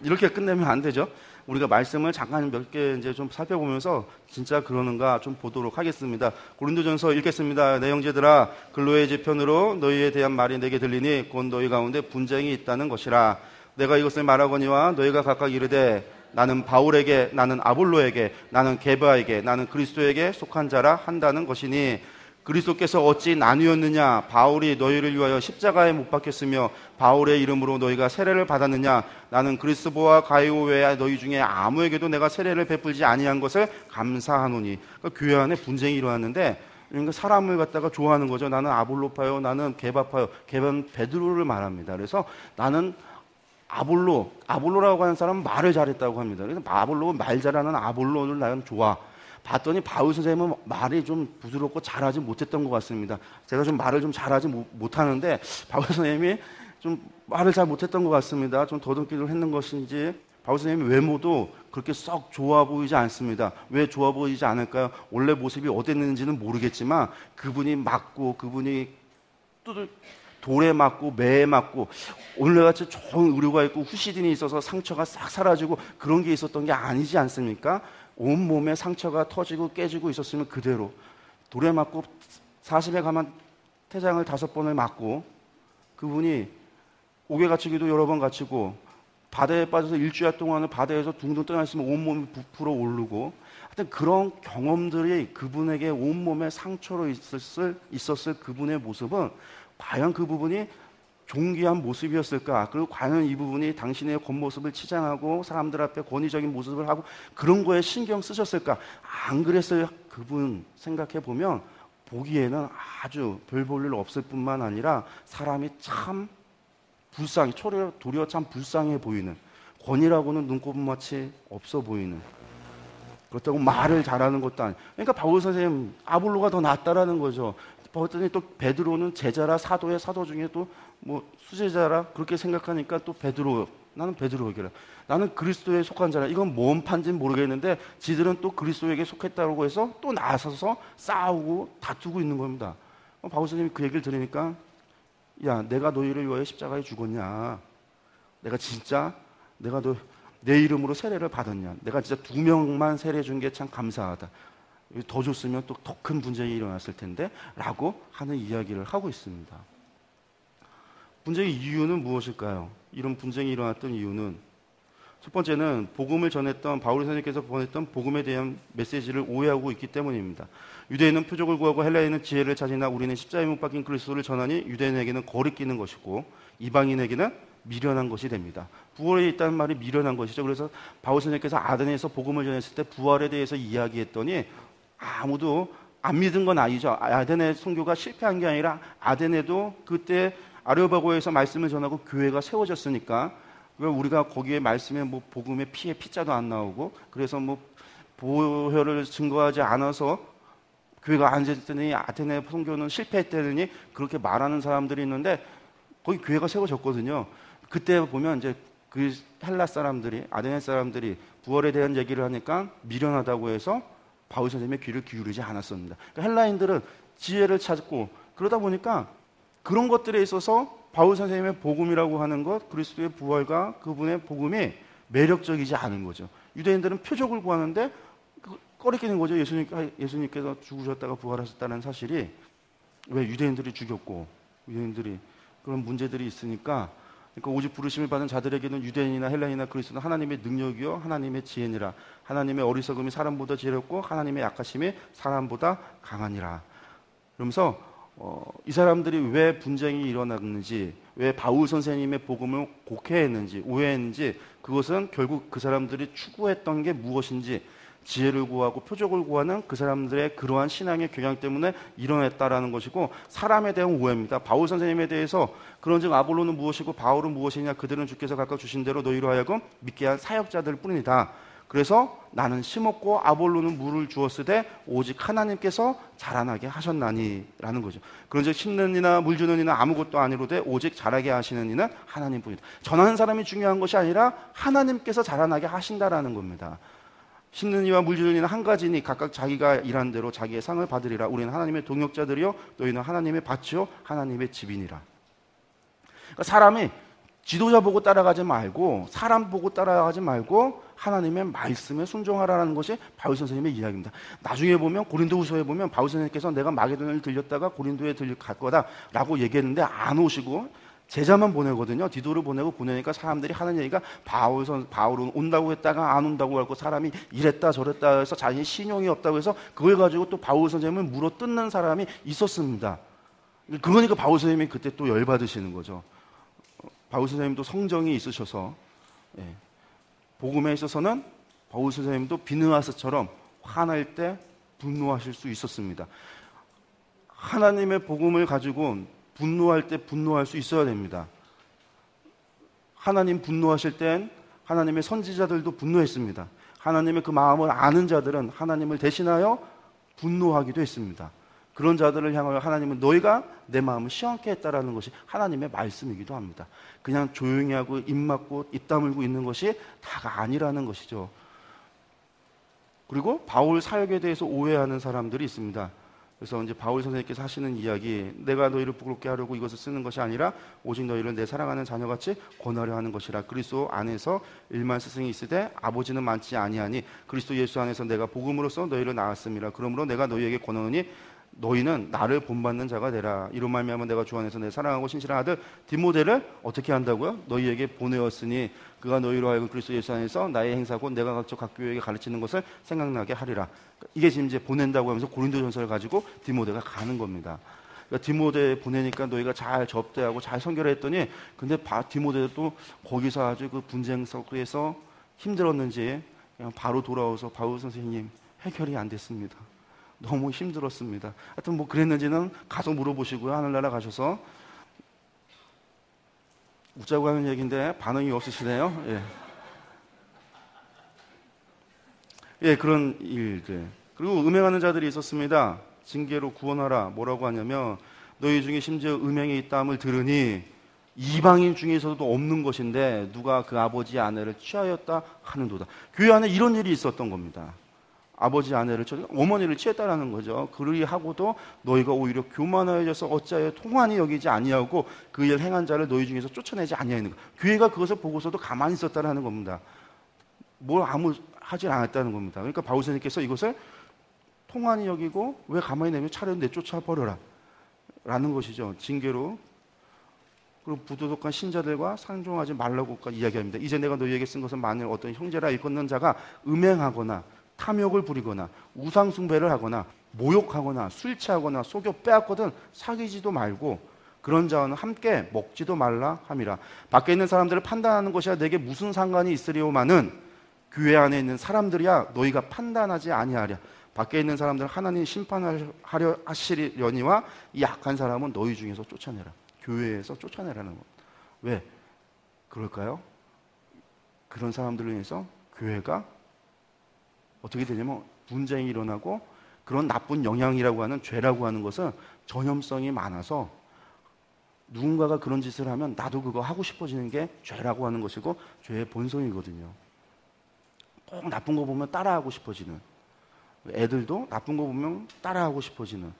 이렇게 끝내면 안 되죠. 우리가 말씀을 잠깐 몇 개 이제 좀 살펴보면서 진짜 그러는가 좀 보도록 하겠습니다. 고린도전서 읽겠습니다. 내 형제들아, 근로의 지편으로 너희에 대한 말이 내게 들리니 곧 너희 가운데 분쟁이 있다는 것이라. 내가 이것을 말하거니와 너희가 각각 이르되 나는 바울에게, 나는 아볼로에게, 나는 게바에게, 나는 그리스도에게 속한 자라 한다는 것이니, 그리스도께서 어찌 나뉘었느냐? 바울이 너희를 위하여 십자가에 못 박혔으며 바울의 이름으로 너희가 세례를 받았느냐? 나는 그리스도와 가이오 외에 너희 중에 아무에게도 내가 세례를 베풀지 아니한 것을 감사하노니. 그러니까 교회 안에 분쟁이 일어났는데, 그러니까 사람을 갖다가 좋아하는 거죠. 나는 아볼로파요, 나는 게바파요. 게바는 베드로를 말합니다. 그래서 나는 아볼로라고 하는 사람은 말을 잘했다고 합니다. 그래서 아볼로, 말 잘하는 아볼로를 나는 좋아. 봤더니 바울 선생님은 말이 좀 부드럽고 잘하지 못했던 것 같습니다. 제가 좀 말을 좀 잘하지 못하는데 바울 선생님이 좀 말을 잘 못했던 것 같습니다. 좀 더듬기를 했는 것인지 바울 선생님 외모도 그렇게 썩 좋아 보이지 않습니다. 왜 좋아 보이지 않을까요? 원래 모습이 어땠는지는 모르겠지만 그분이 맞고, 그분이 돌에 맞고 매에 맞고 오늘같이 좋은 의료가 있고 후시딘이 있어서 상처가 싹 사라지고 그런 게 있었던 게 아니지 않습니까? 온몸에 상처가 터지고 깨지고 있었으면 그대로 돌에 맞고 40에 가면 태장을 5번을 맞고, 그분이 옥에 갇히기도 여러 번 갇히고 바다에 빠져서 일주일 동안은 바다에서 둥둥 떠나 있으면 온몸이 부풀어 오르고, 하여튼 그런 경험들이 그분에게 온몸에 상처로 있었을 그분의 모습은 과연 그 부분이 존귀한 모습이었을까? 그리고 과연 이 부분이 당신의 겉모습을 치장하고 사람들 앞에 권위적인 모습을 하고 그런 거에 신경 쓰셨을까? 안 그랬어요. 그분 생각해 보면 보기에는 아주 별 볼 일 없을 뿐만 아니라 사람이 참 도리어 참 불쌍해 보이는, 권위라고는 눈꼽맛이 없어 보이는, 그렇다고 말을 잘하는 것도 아니에요. 그러니까 바울 선생님 아볼로가 더 낫다라는 거죠. 봤더니 또 베드로는 제자라, 사도의 사도 중에 또 뭐 수제자라 그렇게 생각하니까 또 베드로, 나는 베드로에게라, 나는 그리스도에 속한 자라. 이건 뭔 판지는 모르겠는데 지들은 또 그리스도에게 속했다고 해서 또 나서서 싸우고 다투고 있는 겁니다. 바울 선생님이 그 얘기를 들으니까, 야, 내가 너희를 위하여 십자가에 죽었냐? 내가 내 이름으로 세례를 받았냐? 내가 진짜 2명만 세례 준 게 참 감사하다. 더 줬으면 또 더 큰 분쟁이 일어났을 텐데 라고 하는 이야기를 하고 있습니다. 분쟁의 이유는 무엇일까요? 이런 분쟁이 일어났던 이유는 첫 번째는 복음을 전했던 바울 선생님께서 보냈던 복음에 대한 메시지를 오해하고 있기 때문입니다. 유대인은 표적을 구하고 헬라인은 지혜를 찾으나 우리는 십자가에 못 박힌 그리스도를 전하니 유대인에게는 거리끼는 것이고 이방인에게는 미련한 것이 됩니다. 부활에 있다는 말이 미련한 것이죠. 그래서 바울 선생님께서 아덴에서 복음을 전했을 때 부활에 대해서 이야기했더니 아무도 안 믿은 건 아니죠. 아덴의 선교가 실패한 게 아니라 아덴에도 그때 아레오바고에서 말씀을 전하고 교회가 세워졌으니까 우리가 거기에 말씀에 뭐 복음의 피에 피자도 안 나오고 그래서 뭐 보혈을 증거하지 않아서 교회가 안 됐더니 아테네 선교는 실패했다더니 그렇게 말하는 사람들이 있는데 거기 교회가 세워졌거든요. 그때 보면 이제 그 헬라 사람들이 아테네 사람들이 부활에 대한 얘기를 하니까 미련하다고 해서 바울 선생님의 귀를 기울이지 않았습니다. 그러니까 헬라인들은 지혜를 찾고 그러다 보니까 그런 것들에 있어서 바울 선생님의 복음이라고 하는 것, 그리스도의 부활과 그분의 복음이 매력적이지 않은 거죠. 유대인들은 표적을 구하는데 꺼리끼는 거죠. 예수님께서 죽으셨다가 부활하셨다는 사실이 왜 유대인들이 죽였고 유대인들이 그런 문제들이 있으니까 그러니까 오직 부르심을 받은 자들에게는 유대인이나 헬라인이나 그리스도는 하나님의 능력이요 하나님의 지혜니라. 하나님의 어리석음이 사람보다 지혜롭고 하나님의 약하심이 사람보다 강하니라. 그러면서 이 사람들이 왜 분쟁이 일어났는지, 왜 바울 선생님의 복음을 곡해했는지, 오해했는지, 그것은 결국 그 사람들이 추구했던 게 무엇인지, 지혜를 구하고 표적을 구하는 그 사람들의 그러한 신앙의 경향 때문에 일어났다라는 것이고, 사람에 대한 오해입니다. 바울 선생님에 대해서 그런즉 아볼로는 무엇이고 바울은 무엇이냐, 그들은 주께서 각각 주신 대로 너희로 하여금 믿게 한 사역자들 뿐이다. 그래서 나는 심었고 아볼로는 물을 주었으되 오직 하나님께서 자라나게 하셨나니 라는 거죠. 그런즉 심는 이나 물 주는 이는 아무것도 아니로되 오직 자라게 하시는 이는 하나님뿐이다. 전하는 사람이 중요한 것이 아니라 하나님께서 자라나게 하신다라는 겁니다. 심는 이와 물 주는 이는 한 가지니 각각 자기가 일한 대로 자기의 상을 받으리라. 우리는 하나님의 동역자들이요 너희는 하나님의 밭이요 하나님의 집이니라. 그러니까 사람이 지도자 보고 따라가지 말고 사람 보고 따라가지 말고 하나님의 말씀에 순종하라는 것이 바울 선생님의 이야기입니다. 나중에 보면 고린도후서에 보면 바울 선생님께서 내가 마게도냐를 들렸다가 고린도에 갈 거다라고 얘기했는데 안 오시고 제자만 보내거든요. 디도를 보내니까 사람들이 하는 얘기가 바울은 온다고 했다가 안 온다고 하고 사람이 이랬다 저랬다 해서 자신이 신용이 없다고 해서 그걸 가지고 또 바울 선생님을 물어 뜯는 사람이 있었습니다. 그러니까 바울 선생님이 그때 또 열받으시는 거죠. 바울 선생님도 성정이 있으셔서 복음에 있어서는 바울 선생님도 비느하스처럼 화날 때 분노하실 수 있었습니다. 하나님의 복음을 가지고 분노할 때 분노할 수 있어야 됩니다. 하나님 분노하실 땐 하나님의 선지자들도 분노했습니다. 하나님의 그 마음을 아는 자들은 하나님을 대신하여 분노하기도 했습니다. 그런 자들을 향하여 하나님은 너희가 내 마음을 시원케 했다라는 것이 하나님의 말씀이기도 합니다. 그냥 조용히 하고 입 막고 입 다물고 있는 것이 다가 아니라는 것이죠. 그리고 바울 사역에 대해서 오해하는 사람들이 있습니다. 그래서 이제 바울 선생님께서 하시는 이야기, 내가 너희를 부끄럽게 하려고 이것을 쓰는 것이 아니라 오직 너희를 내 사랑하는 자녀같이 권하려 하는 것이라. 그리스도 안에서 일만 스승이 있으되 아버지는 많지 아니하니 그리스도 예수 안에서 내가 복음으로써 너희를 낳았음이라. 그러므로 내가 너희에게 권하노니 너희는 나를 본받는 자가 되라. 이로 말미암아 내가 주 안에서 내 사랑하고 신실한 아들 디모데를 어떻게 한다고요? 너희에게 보내었으니 그가 너희로 하여금 그리스도 예수 안에서 나의 행사고 내가 각 교회에게 가르치는 것을 생각나게 하리라. 이게 지금 이제 보낸다고 하면서 고린도전서를 가지고 디모데가 가는 겁니다. 그러니까 디모데 보내니까 너희가 잘 접대하고 잘 선결했더니 근데 디모데도 또 거기서 아주 그 분쟁 속에서 힘들었는지 그냥 바로 돌아와서 바울 선생님 해결이 안 됐습니다. 너무 힘들었습니다. 하여튼 뭐 그랬는지는 가서 물어보시고요. 하늘나라 가셔서 웃자고 하는 얘기인데 반응이 없으시네요. 예, 그런 일들. 그리고 음행하는 자들이 있었습니다. 징계로 구원하라. 뭐라고 하냐면 너희 중에 심지어 음행에 있다함을 들으니 이방인 중에서도 없는 것인데 누가 그 아버지의 아내를 취하였다 하는도다. 교회 안에 이런 일이 있었던 겁니다. 아버지 아내를 어머니를 취했다라는 거죠. 그리하고도 너희가 오히려 교만하여져서 어찌하여 통한이 여기지 아니하고 그 일 행한 자를 너희 중에서 쫓아내지 아니하는 것. 교회가 그것을 보고서도 가만히 있었다라는 겁니다. 뭘 아무 하지 않았다는 겁니다. 그러니까 바울 선생님께서 이것을 통한이 여기고 왜 가만히 내면 차라리 내쫓아 버려라 라는 것이죠. 징계로 그리고 부도덕한 신자들과 상종하지 말라고까지 이야기합니다. 이제 내가 너희에게 쓴 것은 만일 어떤 형제라 일컫는 자가 음행하거나 탐욕을 부리거나 우상숭배를 하거나 모욕하거나 술 취하거나 속여 빼앗거든 사귀지도 말고 그런 자와는 함께 먹지도 말라 함이라. 밖에 있는 사람들을 판단하는 것이야 내게 무슨 상관이 있으리오마는 교회 안에 있는 사람들이야 너희가 판단하지 아니하랴. 밖에 있는 사람들은 하나님 심판하려 하시려니와 이 악한 사람은 너희 중에서 쫓아내라. 교회에서 쫓아내라는 것. 왜 그럴까요? 그런 사람들로 인해서 교회가 어떻게 되냐면 분쟁이 일어나고 그런 나쁜 영향이라고 하는 죄라고 하는 것은 전염성이 많아서 누군가가 그런 짓을 하면 나도 그거 하고 싶어지는 게 죄라고 하는 것이고 죄의 본성이거든요. 꼭 나쁜 거 보면 따라하고 싶어지는, 애들도 나쁜 거 보면 따라하고 싶어지는,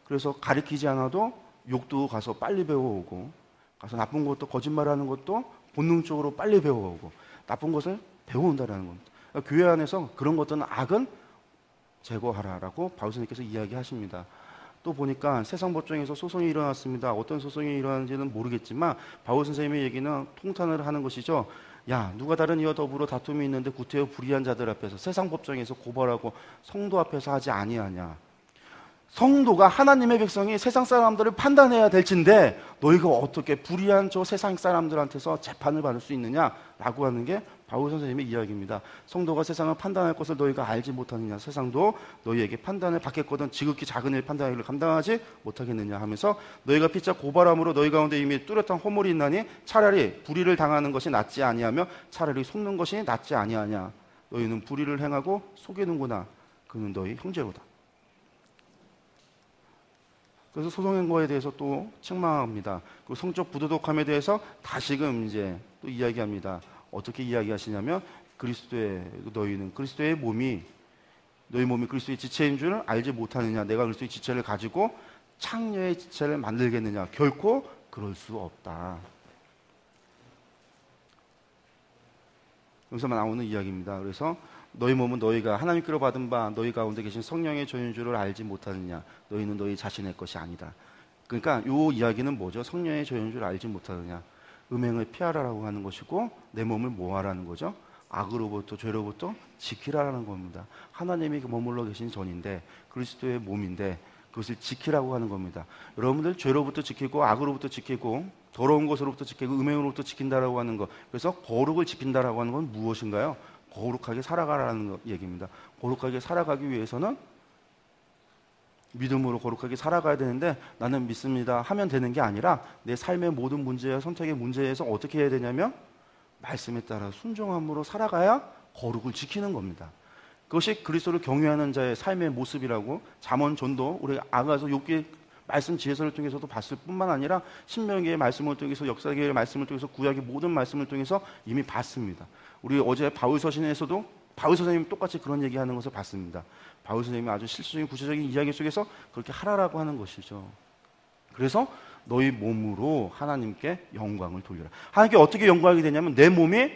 그래서 가르치지 않아도 욕도 가서 빨리 배워오고 가서 나쁜 것도 거짓말하는 것도 본능적으로 빨리 배워오고 나쁜 것을 배워온다는 겁니다. 그러니까 교회 안에서 그런 것들은 악은 제거하라라고 바울 선생님께서 이야기하십니다. 또 보니까 세상 법정에서 소송이 일어났습니다. 어떤 소송이 일어났는지는 모르겠지만 바울 선생님의 얘기는 통탄을 하는 것이죠. 야, 누가 다른 이와 더불어 다툼이 있는데 구태여 불의한 자들 앞에서 세상 법정에서 고발하고 성도 앞에서 하지 아니하냐. 성도가 하나님의 백성이 세상 사람들을 판단해야 될진데 너희가 어떻게 불의한 저 세상 사람들한테서 재판을 받을 수 있느냐라고 하는 게 바울 선생님의 이야기입니다. 성도가 세상을 판단할 것을 너희가 알지 못하느냐. 세상도 너희에게 판단을 받겠거든 지극히 작은 일 판단을 감당하지 못하겠느냐 하면서 너희가 피차 고발함으로 너희 가운데 이미 뚜렷한 허물이 있나니 차라리 불의를 당하는 것이 낫지 아니하며 차라리 속는 것이 낫지 아니하냐. 너희는 불의를 행하고 속이는구나. 그는 너희 형제로다. 그래서 소송한 거에 대해서 또 책망합니다. 그 성적 부도덕함에 대해서 다시금 이제 또 이야기합니다. 어떻게 이야기하시냐면 너희는 그리스도의 몸이 너희 몸이 그리스도의 지체인 줄 알지 못하느냐. 내가 그리스도의 지체를 가지고 창녀의 지체를 만들겠느냐. 결코 그럴 수 없다. 여기서 나오는 이야기입니다. 그래서 너희 몸은 너희가 하나님께로 받은 바 너희 가운데 계신 성령의 조인 줄을 알지 못하느냐. 너희는 너희 자신의 것이 아니다. 그러니까 이 이야기는 뭐죠? 성령의 조인 줄을 알지 못하느냐. 음행을 피하라라고 하는 것이고 내 몸을 뭐 하라는 거죠? 악으로부터 죄로부터 지키라라는 겁니다. 하나님이 머물러 계신 전인데 그리스도의 몸인데 그것을 지키라고 하는 겁니다. 여러분들 죄로부터 지키고 악으로부터 지키고 더러운 것으로부터 지키고 음행으로부터 지킨다라고 하는 것. 그래서 거룩을 지킨다라고 하는 건 무엇인가요? 거룩하게 살아가라는 얘기입니다. 거룩하게 살아가기 위해서는 믿음으로 거룩하게 살아가야 되는데 나는 믿습니다 하면 되는 게 아니라 내 삶의 모든 문제와 선택의 문제에서 어떻게 해야 되냐면 말씀에 따라 순종함으로 살아가야 거룩을 지키는 겁니다. 그것이 그리스도를 경외하는 자의 삶의 모습이라고 잠언전도 우리 아가서 욥기 말씀 지혜서를 통해서도 봤을 뿐만 아니라 신명기의 말씀을 통해서 역사기의 말씀을 통해서 구약의 모든 말씀을 통해서 이미 봤습니다. 우리 어제 바울 서신에서도 바울 선생님이 똑같이 그런 얘기하는 것을 봤습니다. 바울 선생님이 아주 실질적인 구체적인 이야기 속에서 그렇게 하라라고 하는 것이죠. 그래서 너희 몸으로 하나님께 영광을 돌려라. 하나님께 어떻게 영광이 되냐면 내 몸이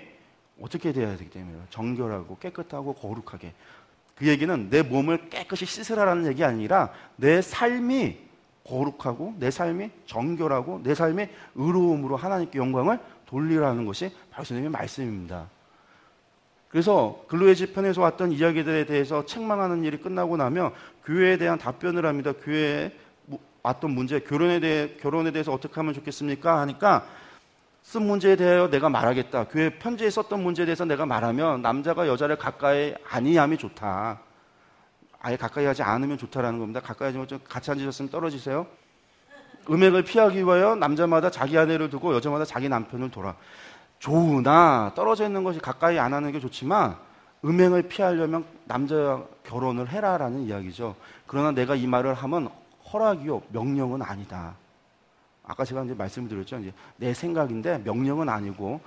어떻게 돼야 되기 때문에 정결하고 깨끗하고 거룩하게. 그 얘기는 내 몸을 깨끗이 씻으라라는 얘기 아니라 내 삶이 거룩하고 내 삶이 정결하고 내 삶이 의로움으로 하나님께 영광을 돌리라는 것이 바울 선생님의 말씀입니다. 그래서 근로의 지편에서 왔던 이야기들에 대해서 책망하는 일이 끝나고 나면 교회에 대한 답변을 합니다. 교회에 왔던 문제, 결혼에 대해서 어떻게 하면 좋겠습니까? 하니까 쓴 문제에 대하여 내가 말하겠다. 교회 편지에 썼던 문제에 대해서 내가 말하면 남자가 여자를 가까이 아니함이 좋다. 아예 가까이 하지 않으면 좋다라는 겁니다. 가까이 하지 좀 같이 앉으셨으면 떨어지세요. 음행을 피하기 위하여 남자마다 자기 아내를 두고 여자마다 자기 남편을 둬라. 좋으나 떨어져 있는 것이 가까이 안 하는 게 좋지만 음행을 피하려면 남자와 결혼을 해라라는 이야기죠. 그러나 내가 이 말을 하면 허락이요 명령은 아니다. 아까 제가 이제 말씀을 드렸죠. 이제 내 생각인데 명령은 아니고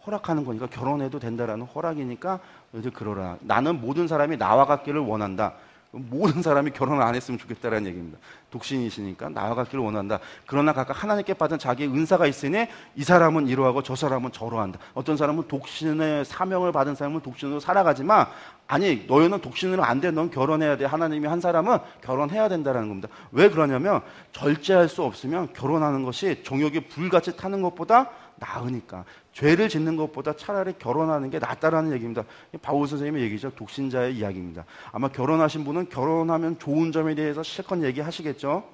허락하는 거니까 결혼해도 된다라는 허락이니까 이제 그러라. 나는 모든 사람이 나와 같기를 원한다. 모든 사람이 결혼을 안 했으면 좋겠다라는 얘기입니다. 독신이시니까 나아가기를 원한다. 그러나 각각 하나님께 받은 자기의 은사가 있으니 이 사람은 이러하고 저 사람은 저러한다. 어떤 사람은 독신의 사명을 받은 사람은 독신으로 살아가지만 아니 너희는 독신으로 안 돼. 넌 결혼해야 돼. 하나님이 한 사람은 결혼해야 된다는 겁니다. 왜 그러냐면 절제할 수 없으면 결혼하는 것이 정욕이 불같이 타는 것보다 나으니까. 죄를 짓는 것보다 차라리 결혼하는 게 낫다라는 얘기입니다. 바울 선생님의 얘기죠. 독신자의 이야기입니다. 아마 결혼하신 분은 결혼하면 좋은 점에 대해서 실컷 얘기하시겠죠.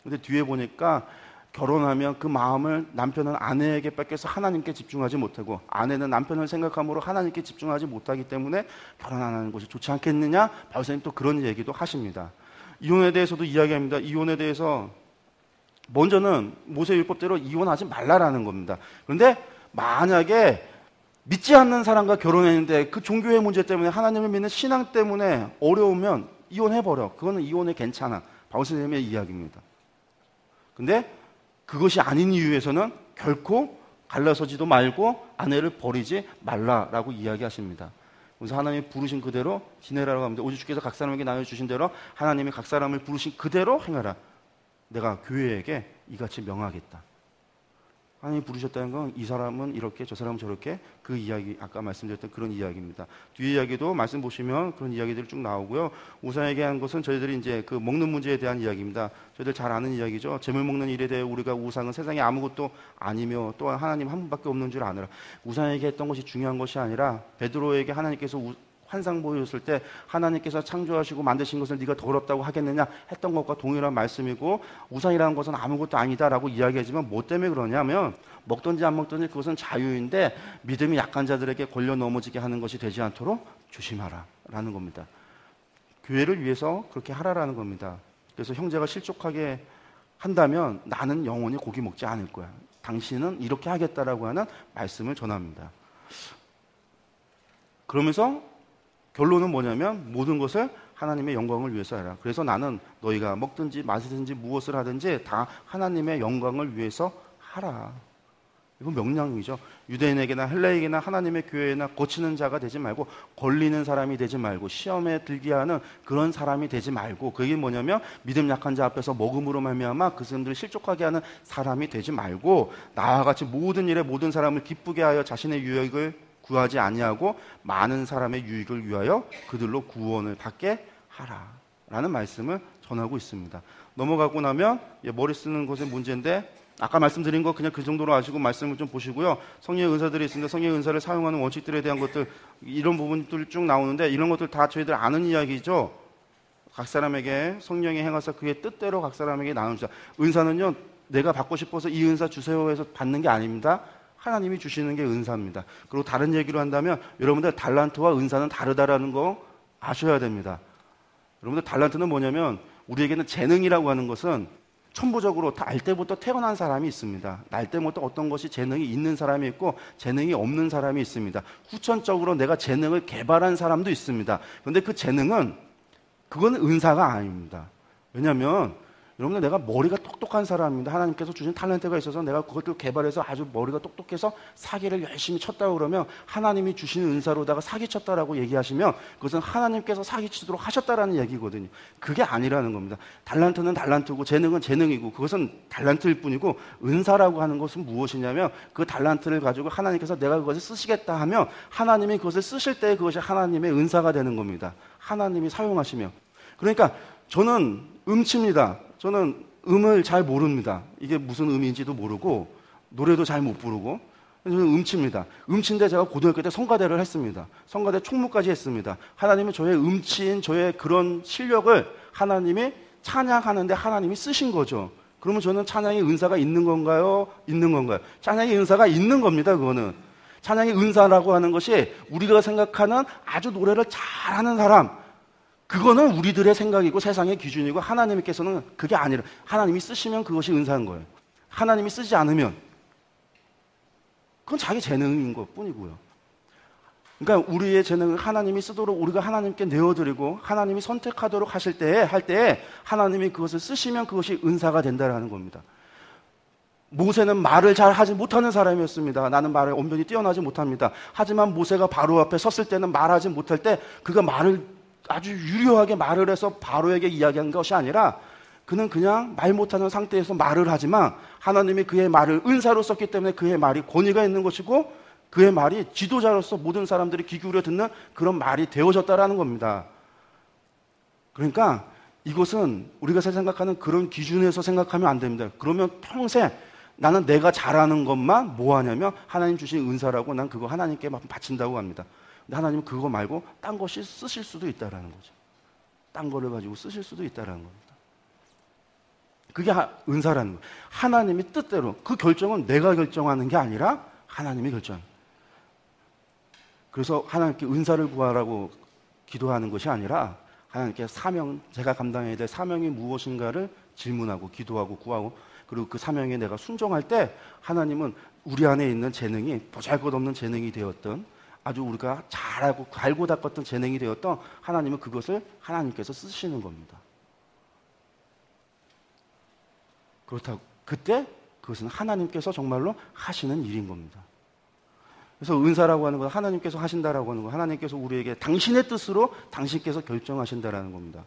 근데 뒤에 보니까 결혼하면 그 마음을 남편은 아내에게 뺏겨서 하나님께 집중하지 못하고 아내는 남편을 생각함으로 하나님께 집중하지 못하기 때문에 결혼 안 하는 것이 좋지 않겠느냐. 바울 선생님 또 그런 얘기도 하십니다. 이혼에 대해서도 이야기합니다. 이혼에 대해서 먼저는 모세율법대로 이혼하지 말라라는 겁니다. 그런데 만약에 믿지 않는 사람과 결혼했는데 그 종교의 문제 때문에 하나님을 믿는 신앙 때문에 어려우면 이혼해버려. 그거는 이혼에 괜찮아. 바울 선생님의 이야기입니다. 근데 그것이 아닌 이유에서는 결코 갈라서지도 말고 아내를 버리지 말라라고 이야기하십니다. 그래서 하나님이 부르신 그대로 지내라고 합니다. 오직 주께서 각 사람에게 나눠주신 대로 하나님이 각 사람을 부르신 그대로 행하라. 내가 교회에게 이같이 명하겠다. 하나님이 부르셨다는 건 이 사람은 이렇게 저 사람은 저렇게 그 이야기 아까 말씀드렸던 그런 이야기입니다. 뒤에 이야기도 말씀 보시면 그런 이야기들이 쭉 나오고요. 우상에게 한 것은 저희들이 이제 그 먹는 문제에 대한 이야기입니다. 저희들 잘 아는 이야기죠. 재물 먹는 일에 대해 우리가 우상은 세상에 아무것도 아니며 또한 하나님 한 분밖에 없는 줄 아느라. 우상에게 했던 것이 중요한 것이 아니라 베드로에게 하나님께서 환상 보였을 때 하나님께서 창조하시고 만드신 것을 네가 더럽다고 하겠느냐 했던 것과 동일한 말씀이고 우상이라는 것은 아무것도 아니다라고 이야기하지만 뭐 때문에 그러냐면 먹든지 안 먹든지 그것은 자유인데 믿음이 약한 자들에게 걸려 넘어지게 하는 것이 되지 않도록 조심하라 라는 겁니다. 교회를 위해서 그렇게 하라라는 겁니다. 그래서 형제가 실족하게 한다면 나는 영원히 고기 먹지 않을 거야. 당신은 이렇게 하겠다라고 하는 말씀을 전합니다. 그러면서 결론은 뭐냐면 모든 것을 하나님의 영광을 위해서 해라. 그래서 나는 너희가 먹든지 마시든지 무엇을 하든지 다 하나님의 영광을 위해서 하라. 이건 명령이죠. 유대인에게나 헬라에게나 하나님의 교회나 거치는 자가 되지 말고 걸리는 사람이 되지 말고 시험에 들게 하는 그런 사람이 되지 말고 그게 뭐냐면 믿음 약한 자 앞에서 먹음으로 말미암아 그 사람들을 실족하게 하는 사람이 되지 말고 나와 같이 모든 일에 모든 사람을 기쁘게 하여 자신의 유익을 구하지 아니하고 많은 사람의 유익을 위하여 그들로 구원을 받게 하라라는 말씀을 전하고 있습니다. 넘어가고 나면 머리 쓰는 것의 문제인데 아까 말씀드린 거 그냥 그 정도로 아시고 말씀을 좀 보시고요. 성령의 은사들이 있습니다. 성령의 은사를 사용하는 원칙들에 대한 것들 이런 부분들 쭉 나오는데 이런 것들 다 저희들 아는 이야기죠. 각 사람에게 성령이 행하사 그의 뜻대로 각 사람에게 나누자. 은사는요 내가 받고 싶어서 이 은사 주세요 해서 받는 게 아닙니다. 하나님이 주시는 게 은사입니다. 그리고 다른 얘기로 한다면 여러분들 달란트와 은사는 다르다라는 거 아셔야 됩니다. 여러분들 달란트는 뭐냐면 우리에게는 재능이라고 하는 것은 천부적으로 날 때부터 태어난 사람이 있습니다. 날 때부터 어떤 것이 재능이 있는 사람이 있고 재능이 없는 사람이 있습니다. 후천적으로 내가 재능을 개발한 사람도 있습니다. 그런데 그 재능은 그건 은사가 아닙니다. 왜냐하면 여러분들 내가 머리가 똑똑한 사람입니다. 하나님께서 주신 탤런트가 있어서 내가 그것을 개발해서 아주 머리가 똑똑해서 사기를 열심히 쳤다고 그러면 하나님이 주신 은사로다가 사기쳤다라고 얘기하시면 그것은 하나님께서 사기치도록 하셨다라는 얘기거든요. 그게 아니라는 겁니다. 달란트는 달란트고 재능은 재능이고 그것은 달란트일 뿐이고 은사라고 하는 것은 무엇이냐면 그 달란트를 가지고 하나님께서 내가 그것을 쓰시겠다 하면 하나님이 그것을 쓰실 때 그것이 하나님의 은사가 되는 겁니다. 하나님이 사용하시면. 그러니까 저는 음치입니다. 저는 음을 잘 모릅니다. 이게 무슨 음인지도 모르고 노래도 잘 못 부르고 저는 음치입니다. 음치인데 제가 고등학교 때 성가대를 했습니다. 성가대 총무까지 했습니다. 하나님은 저의 음치인 저의 그런 실력을 하나님이 찬양하는데 하나님이 쓰신 거죠. 그러면 저는 찬양의 은사가 있는 건가요? 있는 건가요? 찬양의 은사가 있는 겁니다. 그거는. 찬양의 은사라고 하는 것이 우리가 생각하는 아주 노래를 잘하는 사람 그거는 우리들의 생각이고 세상의 기준이고 하나님께서는 그게 아니라 하나님이 쓰시면 그것이 은사인 거예요. 하나님이 쓰지 않으면 그건 자기 재능인 것 뿐이고요. 그러니까 우리의 재능을 하나님이 쓰도록 우리가 하나님께 내어드리고 하나님이 선택하도록 할 때에 하나님이 그것을 쓰시면 그것이 은사가 된다는 겁니다. 모세는 말을 잘 하지 못하는 사람이었습니다. 나는 말에 언변이 뛰어나지 못합니다. 하지만 모세가 바로 앞에 섰을 때는 말하지 못할 때 그가 말을 아주 유려하게 말을 해서 바로에게 이야기한 것이 아니라 그는 그냥 말 못하는 상태에서 말을 하지만 하나님이 그의 말을 은사로 썼기 때문에 그의 말이 권위가 있는 것이고 그의 말이 지도자로서 모든 사람들이 귀 기울여 듣는 그런 말이 되어졌다라는 겁니다. 그러니까 이것은 우리가 생각하는 그런 기준에서 생각하면 안 됩니다. 그러면 평생 나는 내가 잘하는 것만 뭐 하냐면 하나님 주신 은사라고 난 그거 하나님께 바친다고 합니다. 근데 하나님은 그거 말고 딴 것이 쓰실 수도 있다라는 거죠. 딴 거를 가지고 쓰실 수도 있다라는 겁니다. 그게 은사라는 거예요. 하나님이 뜻대로 그 결정은 내가 결정하는 게 아니라 하나님이 결정합니다. 그래서 하나님께 은사를 구하라고 기도하는 것이 아니라 하나님께 사명, 제가 감당해야 될 사명이 무엇인가를 질문하고 기도하고 구하고 그리고 그 사명에 내가 순종할 때 하나님은 우리 안에 있는 재능이 보잘것없는 재능이 되었던 아주 우리가 잘하고 갈고 닦았던 재능이 되었던 하나님은 그것을 하나님께서 쓰시는 겁니다. 그렇다고 그때 그것은 하나님께서 정말로 하시는 일인 겁니다. 그래서 은사라고 하는 건 하나님께서 하신다라고 하는 거, 하나님께서 우리에게 당신의 뜻으로 당신께서 결정하신다라는 겁니다.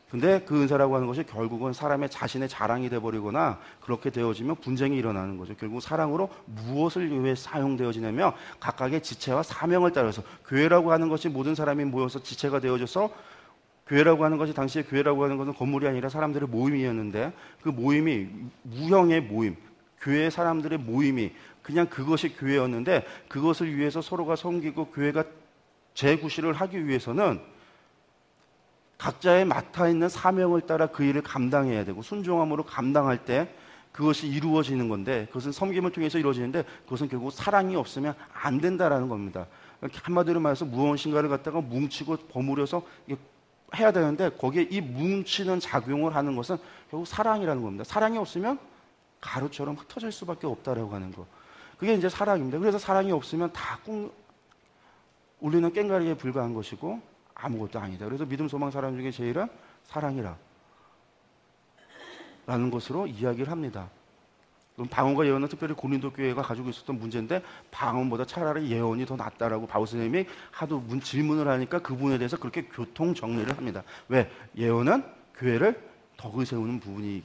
근데 그 은사라고 하는 것이 결국은 사람의 자신의 자랑이 되어버리거나 그렇게 되어지면 분쟁이 일어나는 거죠. 결국 사랑으로 무엇을 위해 사용되어지냐면 각각의 지체와 사명을 따라서 교회라고 하는 것이 모든 사람이 모여서 지체가 되어져서 교회라고 하는 것이 당시에 교회라고 하는 것은 건물이 아니라 사람들의 모임이었는데 그 모임이 무형의 모임, 교회 사람들의 모임이 그냥 그것이 교회였는데 그것을 위해서 서로가 섬기고 교회가 재구실을 하기 위해서는 각자의 맡아 있는 사명을 따라 그 일을 감당해야 되고 순종함으로 감당할 때 그것이 이루어지는 건데 그것은 섬김을 통해서 이루어지는데 그것은 결국 사랑이 없으면 안 된다라는 겁니다. 한마디로 말해서 무엇인가를 갖다가 뭉치고 버무려서 해야 되는데 거기에 이 뭉치는 작용을 하는 것은 결국 사랑이라는 겁니다. 사랑이 없으면 가루처럼 흩어질 수밖에 없다라고 하는 거. 그게 이제 사랑입니다. 그래서 사랑이 없으면 다 울리는 꽹과리에 불과한 것이고 아무것도 아니다. 그래서 믿음, 소망, 사랑 중에 제일은 사랑이라 라는 것으로 이야기를 합니다. 그럼 방언과 예언은 특별히 고린도 교회가 가지고 있었던 문제인데 방언보다 차라리 예언이 더 낫다라고 바울 선생님이 하도 질문을 하니까 그 부분에 대해서 그렇게 교통 정리를 합니다. 왜? 예언은 교회를 덕을 세우는 부분이기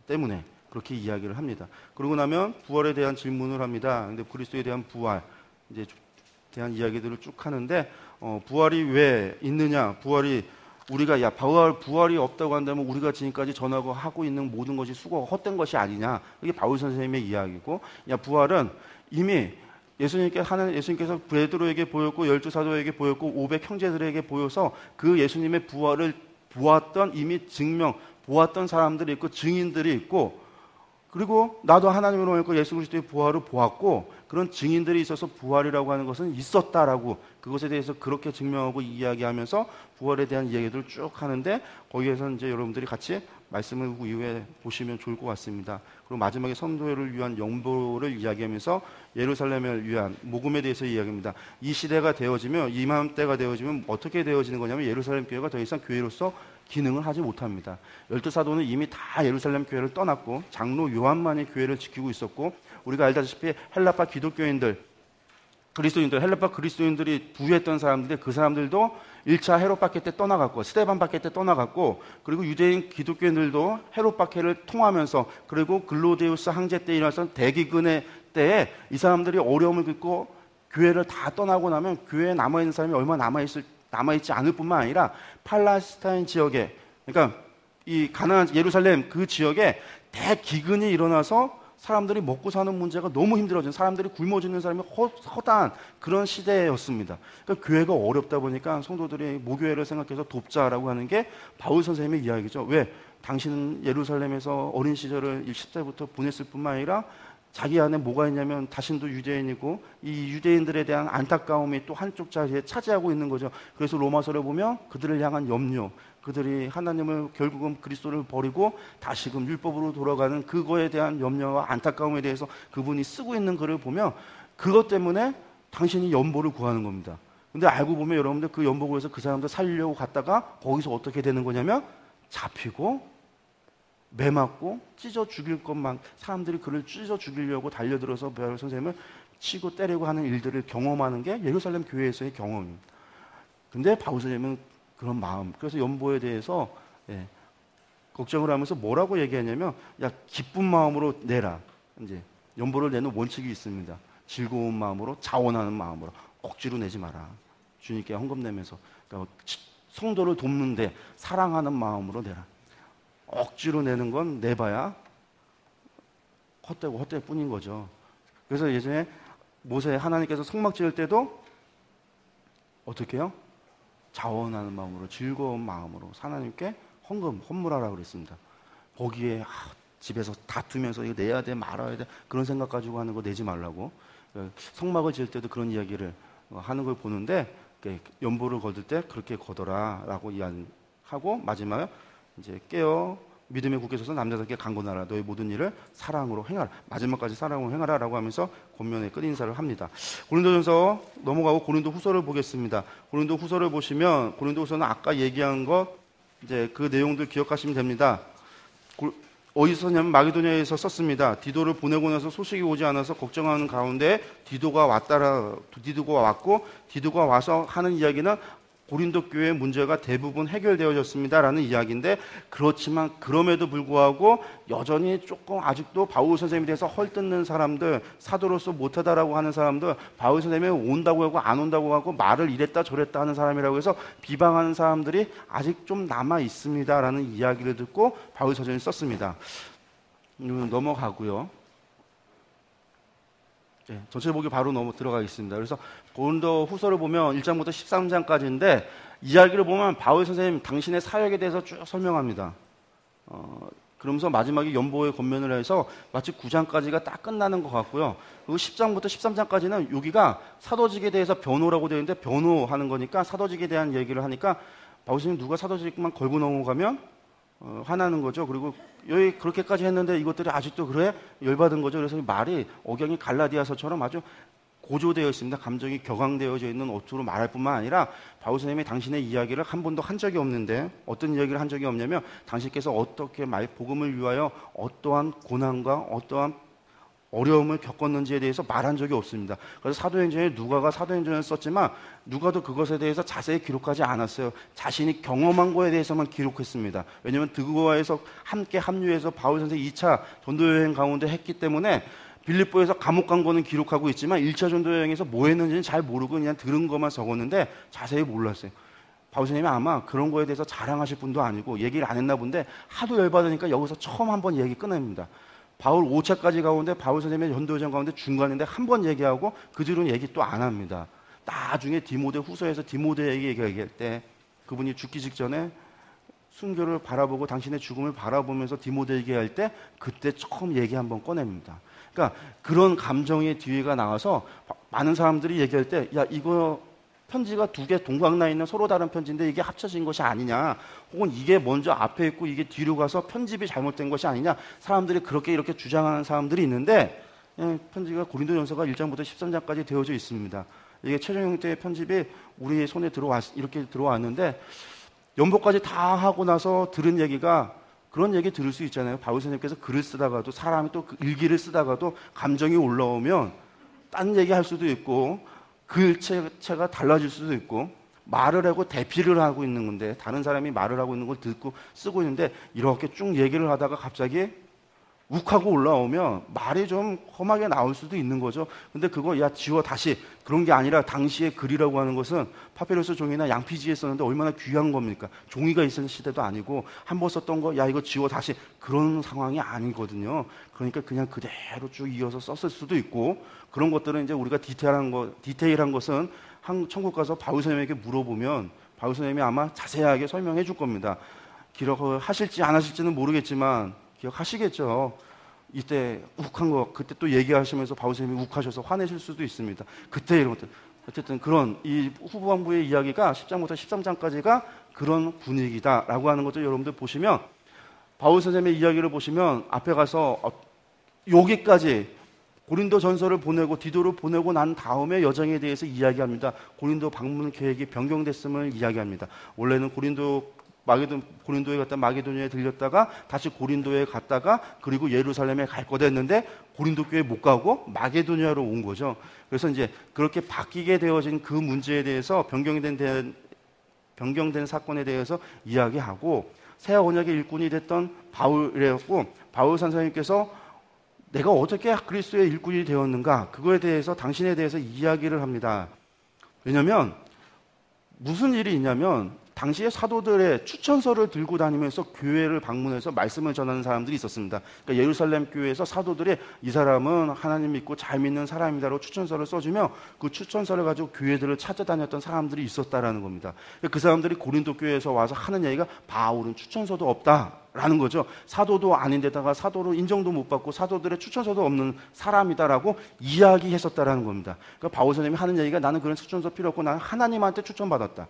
때문에 그렇게 이야기를 합니다. 그러고 나면 부활에 대한 질문을 합니다. 근데 그리스도에 대한 부활 이제 대한 이야기들을 쭉 하는데 부활이 왜 있느냐? 부활이 우리가 부활이 없다고 한다면 우리가 지금까지 전하고 하고 있는 모든 것이 수고가 헛된 것이 아니냐? 이게 바울 선생님의 이야기고, 부활은 이미 예수님께서 베드로에게 보였고 12사도에게 보였고 500 형제들에게 보여서 그 예수님의 부활을 보았던 이미 보았던 사람들이 있고 증인들이 있고 그리고 나도 하나님으로 믿고 예수 그리스도의 부활을 보았고 그런 증인들이 있어서 부활이라고 하는 것은 있었다라고 그것에 대해서 그렇게 증명하고 이야기하면서 부활에 대한 이야기들을 쭉 하는데 거기에서 이제 여러분들이 같이 말씀을 이후에 보시면 좋을 것 같습니다. 그리고 마지막에 성도를 위한 영보를 이야기하면서 예루살렘을 위한 복음에 대해서 이야기합니다. 이 시대가 되어지면 이맘때가 되어지면 어떻게 되어지는 거냐면 예루살렘 교회가 더 이상 교회로서 기능을 하지 못합니다. 12사도는 이미 다 예루살렘 교회를 떠났고 장로 요한만이 교회를 지키고 있었고 우리가 알다시피 헬라파 기독교인들 헬라파 그리스도인들이 부유했던 사람들인데 그 사람들도 1차 헤롯 박해 때 떠나갔고 스데반 박해 때 떠나갔고 그리고 유대인 기독교인들도 헤롯 박해를 통하면서 그리고 글로데우스 항제 때 일어났던 대기근의 때에 이 사람들이 어려움을 겪고 교회를 다 떠나고 나면 교회에 남아있는 사람이 얼마 남아있지 않을 뿐만 아니라 팔레스타인 지역에 그러니까 이 가나안 예루살렘 그 지역에 대기근이 일어나서 사람들이 먹고 사는 문제가 너무 힘들어진 사람들이 굶어 죽는 사람이 허다한 그런 시대였습니다. 그러니까 교회가 어렵다 보니까 성도들이 모교회를 생각해서 돕자라고 하는 게 바울 선생님의 이야기죠. 왜? 당신은 예루살렘에서 어린 시절을 10세부터 보냈을 뿐만 아니라 자기 안에 뭐가 있냐면 자신도 유대인이고 이 유대인들에 대한 안타까움이 또 한쪽 자리에 차지하고 있는 거죠. 그래서 로마서를 보면 그들을 향한 염려, 그들이 하나님을 결국은 그리스도를 버리고 다시금 율법으로 돌아가는 그거에 대한 염려와 안타까움에 대해서 그분이 쓰고 있는 글을 보면 그것 때문에 당신이 연보를 구하는 겁니다. 근데 알고 보면 여러분들 그 연보 구해서 그 사람들 살리려고 갔다가 거기서 어떻게 되는 거냐면 잡히고 매맞고 찢어 죽일 것만 사람들이 그를 찢어 죽이려고 달려들어서 바울 선생님을 치고 때리고 하는 일들을 경험하는 게 예루살렘 교회에서의 경험입니다. 근데 바울 선생님은 그런 마음. 그래서 연보에 대해서 걱정을 하면서 뭐라고 얘기하냐면, 야, 기쁜 마음으로 내라. 이제 연보를 내는 원칙이 있습니다. 즐거운 마음으로, 자원하는 마음으로. 억지로 내지 마라. 주님께 헌금 내면서. 그러니까 성도를 돕는데 사랑하는 마음으로 내라. 억지로 내는 건 내봐야 헛되고 헛될 뿐인 거죠. 그래서 예전에 모세 하나님께서 성막 지을 때도 어떻게 해요? 자원하는 마음으로, 즐거운 마음으로 하나님께 헌물하라고 그랬습니다. 거기에 집에서 다투면서 이거 내야 돼 말아야 돼 그런 생각 가지고 하는 거 내지 말라고. 성막을 지을 때도 그런 이야기를 하는 걸 보는데, 연보를 거둘 때 그렇게 거둬라라고 이야기하고, 마지막에 이제 깨어 믿음에 굳게 서서 남자답게 강건하라. 너의 모든 일을 사랑으로 행하라. 마지막까지 사랑으로 행하라라고 하면서 권면의 끝인사를 합니다. 고린도전서 넘어가고 고린도 후서를 보겠습니다. 고린도 후서를 보시면, 고린도 후서는 아까 얘기한 것 이제 그 내용들 기억하시면 됩니다. 어디서 썼냐면 마게도냐에서 썼습니다. 디도를 보내고 나서 소식이 오지 않아서 걱정하는 가운데 디도가 왔고, 디도가 와서 하는 이야기는 고린도 교회의 문제가 대부분 해결되어졌습니다라는 이야기인데, 그렇지만 그럼에도 불구하고 여전히 조금 아직도 바울 선생님에 대해서 헐뜯는 사람들, 사도로서 못하다라고 하는 사람들, 바울 선생님이 온다고 하고 안 온다고 하고 말을 이랬다 저랬다 하는 사람이라고 해서 비방하는 사람들이 아직 좀 남아 있습니다라는 이야기를 듣고 바울 서전을 썼습니다. 넘어가고요. 전체 보기 바로 들어가겠습니다. 그래서 고린도 후서를 보면 1장부터 13장까지인데, 이야기를 보면 바울 선생님 당신의 사역에 대해서 쭉 설명합니다. 그러면서 마지막에 연보의 권면을 해서 마치 9장까지가 딱 끝나는 것 같고요. 그리고 10장부터 13장까지는 여기가 사도직에 대해서 변호라고 되어 있는데, 변호하는 거니까 사도직에 대한 얘기를 하니까 바울 선생님 누가 사도직만 걸고 넘어가면 화나는 거죠. 그리고 여기 그렇게까지 했는데 이것들이 아직도 그래? 열받은 거죠. 그래서 말이 억양이 갈라디아서처럼 아주 고조되어 있습니다. 감정이 격앙되어져 있는 어투로 말할 뿐만 아니라, 바울 선생님이 당신의 이야기를 한 번도 한 적이 없는데, 어떤 이야기를 한 적이 없냐면 당신께서 어떻게 복음을 위하여 어떠한 고난과 어떠한 어려움을 겪었는지에 대해서 말한 적이 없습니다. 그래서 사도행전에 누가가 사도행전을 썼지만 누가도 그것에 대해서 자세히 기록하지 않았어요. 자신이 경험한 거에 대해서만 기록했습니다. 왜냐하면 드고아에서 함께 합류해서 바울 선생이 2차 전도여행 가운데 했기 때문에 빌립보에서 감옥 간 거는 기록하고 있지만 1차 전도여행에서 뭐 했는지는 잘 모르고 그냥 들은 것만 적었는데 자세히 몰랐어요. 바울 선생님이 아마 그런 거에 대해서 자랑하실 분도 아니고 얘기를 안 했나 본데, 하도 열받으니까 여기서 처음 한번 얘기 꺼냅니다. 바울 5차까지 가운데 바울 선생님의 전도여행 가운데 중간인데 한 번 얘기하고 그 뒤로는 얘기 또 안 합니다. 나중에 디모데 후서에서 디모데에게 얘기할 때, 그분이 죽기 직전에 순교를 바라보고 당신의 죽음을 바라보면서 디모데에게 할 때, 그때 처음 얘기 한번 꺼냅니다. 그러니까 그런 감정의 뒤에가 나와서 많은 사람들이 얘기할 때, 야, 이거 편지가 두 개 동강나 있는 서로 다른 편지인데 이게 합쳐진 것이 아니냐, 혹은 이게 먼저 앞에 있고 이게 뒤로 가서 편집이 잘못된 것이 아니냐, 사람들이 그렇게 이렇게 주장하는 사람들이 있는데, 편지가 고린도전서가 1장부터 13장까지 되어져 있습니다. 이게 최종 형태의 편집이 우리 손에 이렇게 들어왔는데, 연보까지 다 하고 나서 들은 얘기가, 그런 얘기 들을 수 있잖아요. 바울 선생님께서 글을 쓰다가도, 사람이 또 일기를 쓰다가도 감정이 올라오면 딴 얘기 할 수도 있고, 글체가 달라질 수도 있고, 말을 하고 대피를 하고 있는 건데, 다른 사람이 말을 하고 있는 걸 듣고 쓰고 있는데, 이렇게 쭉 얘기를 하다가 갑자기 욱하고 올라오면 말이 좀 험하게 나올 수도 있는 거죠. 근데 그거 야 지워 다시, 그런 게 아니라 당시의 글이라고 하는 것은 파피루스 종이나 양피지에 썼는데 얼마나 귀한 겁니까? 종이가 있었던 시대도 아니고 한 번 썼던 거 야 이거 지워 다시, 그런 상황이 아니거든요. 그러니까 그냥 그대로 쭉 이어서 썼을 수도 있고, 그런 것들은 이제 우리가 디테일한 것은 천국 가서 바울 선생님에게 물어보면 바울 선생님이 아마 자세하게 설명해 줄 겁니다. 기록을 하실지 안 하실지는 모르겠지만 기억하시겠죠. 이때 욱한 거, 그때 또 얘기하시면서 바울 선생님이 욱하셔서 화내실 수도 있습니다. 그때 이런 것들. 어쨌든 그런 이 후반부의 이야기가 10장부터 13장까지가 그런 분위기다라고 하는 것을 여러분들 보시면, 바울 선생님의 이야기를 보시면 앞에 가서 여기까지 고린도 전서를 보내고 디도를 보내고 난 다음에 여정에 대해서 이야기합니다. 고린도 방문 계획이 변경됐음을 이야기합니다. 원래는 고린도에 갔다 마게도냐에 들렸다가 다시 고린도에 갔다가 그리고 예루살렘에 갈 거다 했는데 고린도 교회에 못 가고 마게도냐로 온 거죠. 그래서 이제 그렇게 바뀌게 되어진 그 문제에 대해서 변경된 변경된 사건에 대해서 이야기하고 새 언약의 일꾼이 됐던 바울이었고 바울 선생님께서 내가 어떻게 그리스도의 일꾼이 되었는가 그거에 대해서 당신에 대해서 이야기를 합니다. 왜냐하면 무슨 일이 있냐면 당시에 사도들의 추천서를 들고 다니면서 교회를 방문해서 말씀을 전하는 사람들이 있었습니다. 그러니까 예루살렘 교회에서 사도들이 이 사람은 하나님 믿고 잘 믿는 사람이다라고 추천서를 써주며 그 추천서를 가지고 교회들을 찾아다녔던 사람들이 있었다라는 겁니다. 그 사람들이 고린도 교회에서 와서 하는 얘기가 바울은 추천서도 없다라는 거죠. 사도도 아닌데다가 사도로 인정도 못 받고 사도들의 추천서도 없는 사람이다라고 이야기했었다라는 겁니다. 그러니까 바울 선생님이 하는 얘기가 나는 그런 추천서 필요 없고 나는 하나님한테 추천받았다.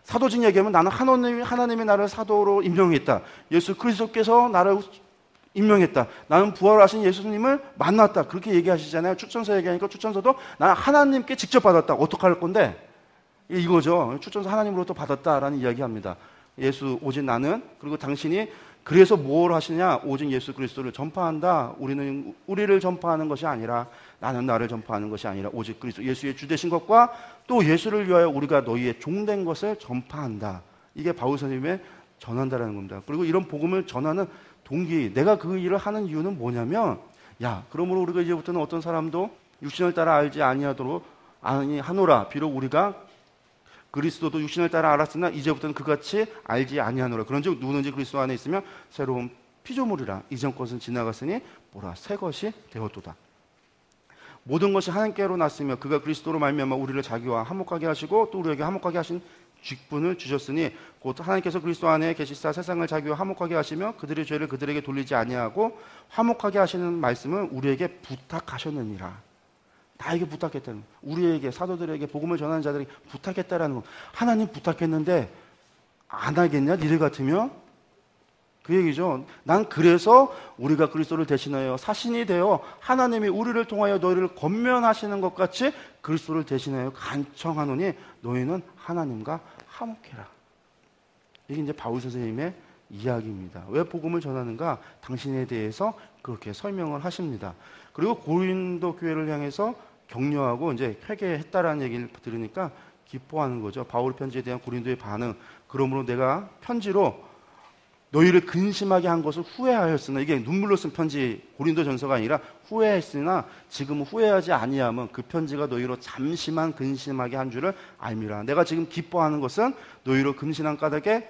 사도진 얘기하면 나는 하나님이 나를 사도로 임명했다. 예수 그리스도께서 나를 임명했다. 나는 부활하신 예수님을 만났다. 그렇게 얘기하시잖아요. 추천서 얘기하니까 추천서도 나는 하나님께 직접 받았다. 어떡할 건데? 이거죠. 추천서 하나님으로부터 받았다라는 이야기합니다. 예수 오직 나는 그리고 당신이 그래서 뭘 하시냐? 오직 예수 그리스도를 전파한다. 우리는 우리를 전파하는 것이 아니라 나는 나를 전파하는 것이 아니라 오직 그리스도 예수의 주 되신 것과 또 예수를 위하여 우리가 너희의 종된 것을 전파한다. 이게 바울 선생님의 전한다라는 겁니다. 그리고 이런 복음을 전하는 동기, 내가 그 일을 하는 이유는 뭐냐면 그러므로 우리가 이제부터는 어떤 사람도 육신을 따라 알지 아니하노라. 비록 우리가 그리스도도 육신을 따라 알았으나 이제부터는 그같이 알지 아니하노라. 그런즉 누구든지 그리스도 안에 있으면 새로운 피조물이라. 이전 것은 지나갔으니 보라 새 것이 되었도다. 모든 것이 하나님께로 났으며 그가 그리스도로 말미암아 우리를 자기와 화목하게 하시고 또 우리에게 화목하게 하신 직분을 주셨으니 곧 하나님께서 그리스도 안에 계시사 세상을 자기와 화목하게 하시며 그들의 죄를 그들에게 돌리지 아니하고 화목하게 하시는 말씀을 우리에게 부탁하셨느니라. 나에게 부탁했다는 거예요. 우리에게 사도들에게 복음을 전하는 자들에게 부탁했다라는 거. 하나님 부탁했는데 안 하겠냐? 니들 같으면? 그 얘기죠. 난 그래서 우리가 그리스도를 대신하여 사신이 되어 하나님이 우리를 통하여 너희를 권면하시는 것 같이 그리스도를 대신하여 간청하노니 너희는 하나님과 화목해라. 이게 이제 바울 선생님의 이야기입니다. 왜 복음을 전하는가? 당신에 대해서 그렇게 설명을 하십니다. 그리고 고린도 교회를 향해서 격려하고 이제 회개했다라는 얘기를 들으니까 기뻐하는 거죠. 바울 편지에 대한 고린도의 반응. 그러므로 내가 편지로 너희를 근심하게 한 것을 후회하였으나 이게 눈물로 쓴 편지 고린도 전서가 아니라 후회했으나 지금은 후회하지 아니하면 그 편지가 너희로 잠시만 근심하게 한 줄을 알미라. 내가 지금 기뻐하는 것은 너희로 근심한 까닭이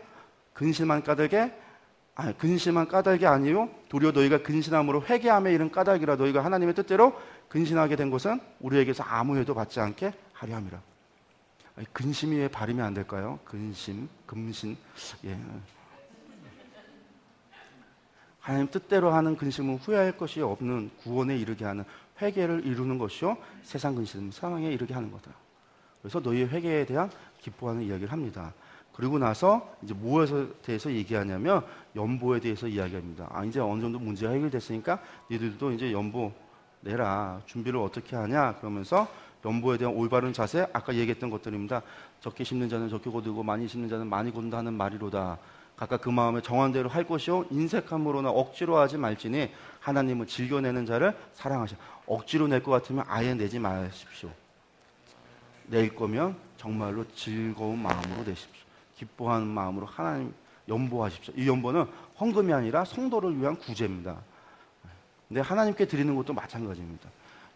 아니요 도리어 너희가 근심함으로 회개함에 이른 까닭이라. 너희가 하나님의 뜻대로 근심하게 된 것은 우리에게서 아무 해도 받지 않게 하려 함이라. 근심이 왜 발음이 안 될까요? 금신. 하나님 뜻대로 하는 근심은 후회할 것이 없는 구원에 이르게 하는 회개를 이루는 것이요 세상 근심은 사망에 이르게 하는 거다. 그래서 너희의 회개에 대한 기뻐하는 이야기를 합니다. 그리고 나서 이제 무엇에 대해서 얘기하냐면 연보에 대해서 이야기합니다. 이제 어느 정도 문제가 해결됐으니까 너희들도 이제 연보 내라. 준비를 어떻게 하냐? 그러면서 연보에 대한 올바른 자세, 아까 얘기했던 것들입니다. 적게 심는 자는 적게 거두고 많이 심는 자는 많이 거둔다 하는 말이로다. 각각 그 마음에 정한 대로 할 것이요 인색함으로나 억지로 하지 말지니 하나님은 즐겨내는 자를 사랑하셔. 억지로 낼 것 같으면 아예 내지 마십시오. 낼 거면 정말로 즐거운 마음으로 내십시오. 기뻐하는 마음으로 하나님 연보하십시오. 이 연보는 헌금이 아니라 성도를 위한 구제입니다. 근데 하나님께 드리는 것도 마찬가지입니다.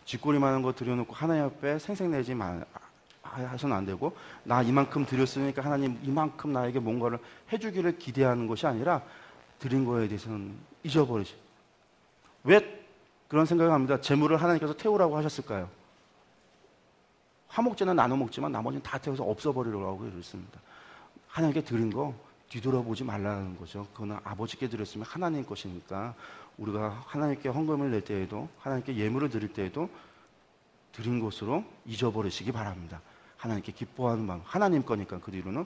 쥐꼬리 많은 거 드려놓고 하나님 앞에 생색내지 하셔는 안 되고 나 이만큼 드렸으니까 하나님 이만큼 나에게 뭔가를 해주기를 기대하는 것이 아니라 드린 거에 대해서는 잊어버리시. 왜 그런 생각을 합니다. 재물을 하나님께서 태우라고 하셨을까요? 화목제는 나눠 먹지만 나머지는 다 태워서 없어버리라고 그랬습니다. 하나님께 드린 거 뒤돌아보지 말라는 거죠. 그거는 아버지께 드렸으면 하나님 것이니까 우리가 하나님께 헌금을 낼 때에도 하나님께 예물을 드릴 때에도 드린 것으로 잊어버리시기 바랍니다. 하나님께 기뻐하는 마음, 하나님 거니까. 그 뒤로는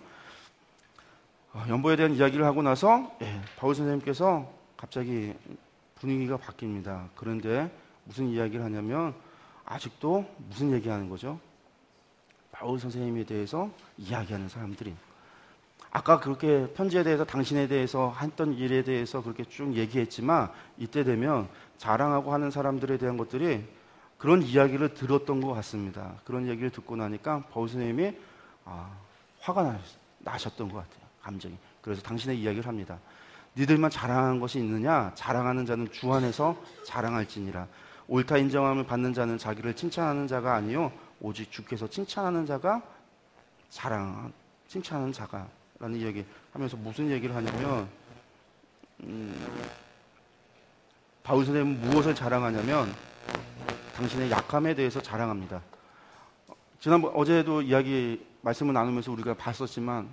연보에 대한 이야기를 하고 나서 바울 선생님께서 갑자기 분위기가 바뀝니다. 그런데 무슨 이야기를 하냐면 아직도 무슨 얘기하는 거죠? 바울 선생님에 대해서 이야기하는 사람들이 아까 그렇게 편지에 대해서 당신에 대해서 했던 일에 대해서 그렇게 쭉 얘기했지만 이때 되면 자랑하고 하는 사람들에 대한 것들이 그런 이야기를 들었던 것 같습니다. 그런 얘기를 듣고 나니까 바울 선생님이 화가 나셨던 것 같아요. 감정이. 그래서 당신의 이야기를 합니다. 니들만 자랑한 것이 있느냐? 자랑하는 자는 주 안에서 자랑할지니라. 옳다 인정함을 받는 자는 자기를 칭찬하는 자가 아니요 오직 주께서 칭찬하는 자가 칭찬하는 자가라는 이야기 하면서 무슨 얘기를 하냐면 바울 선생님은 무엇을 자랑하냐면 당신의 약함에 대해서 자랑합니다. 어제도 말씀을 나누면서 우리가 봤었지만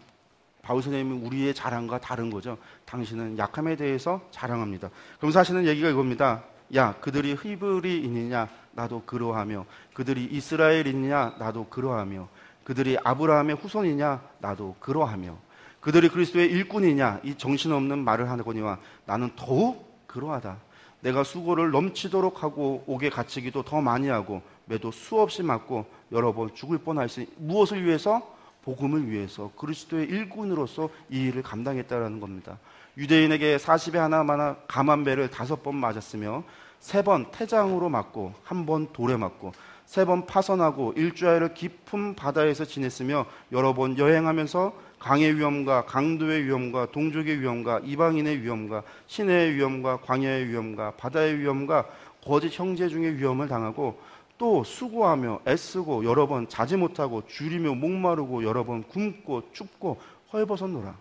바울 선생님은 우리의 자랑과 다른 거죠. 당신은 약함에 대해서 자랑합니다. 그러면서 하시는 얘기가 이겁니다. 야, 그들이 히브리인이냐? 나도 그러하며, 그들이 이스라엘인이냐? 나도 그러하며, 그들이 아브라함의 후손이냐? 나도 그러하며, 그들이 그리스도의 일꾼이냐? 이 정신없는 말을 하거니와 나는 더욱 그러하다. 내가 수고를 넘치도록 하고 옥에 갇히기도 더 많이 하고 매도 수없이 맞고 여러 번 죽을 뻔하였으니 무엇을 위해서? 복음을 위해서 그리스도의 일꾼으로서 이 일을 감당했다라는 겁니다. 유대인에게 40에 하나마나 감한배를 5번 맞았으며 3번 태장으로 맞고 1번 돌에 맞고 3번 파선하고 일주일을 깊은 바다에서 지냈으며 여러 번 여행하면서 강의 위험과 강도의 위험과 동족의 위험과 이방인의 위험과 시내의 위험과 광야의 위험과 바다의 위험과 거짓 형제 중의 위험을 당하고 또 수고하며 애쓰고 여러 번 자지 못하고 줄이며 목마르고 여러 번 굶고 춥고 헐벗었노라.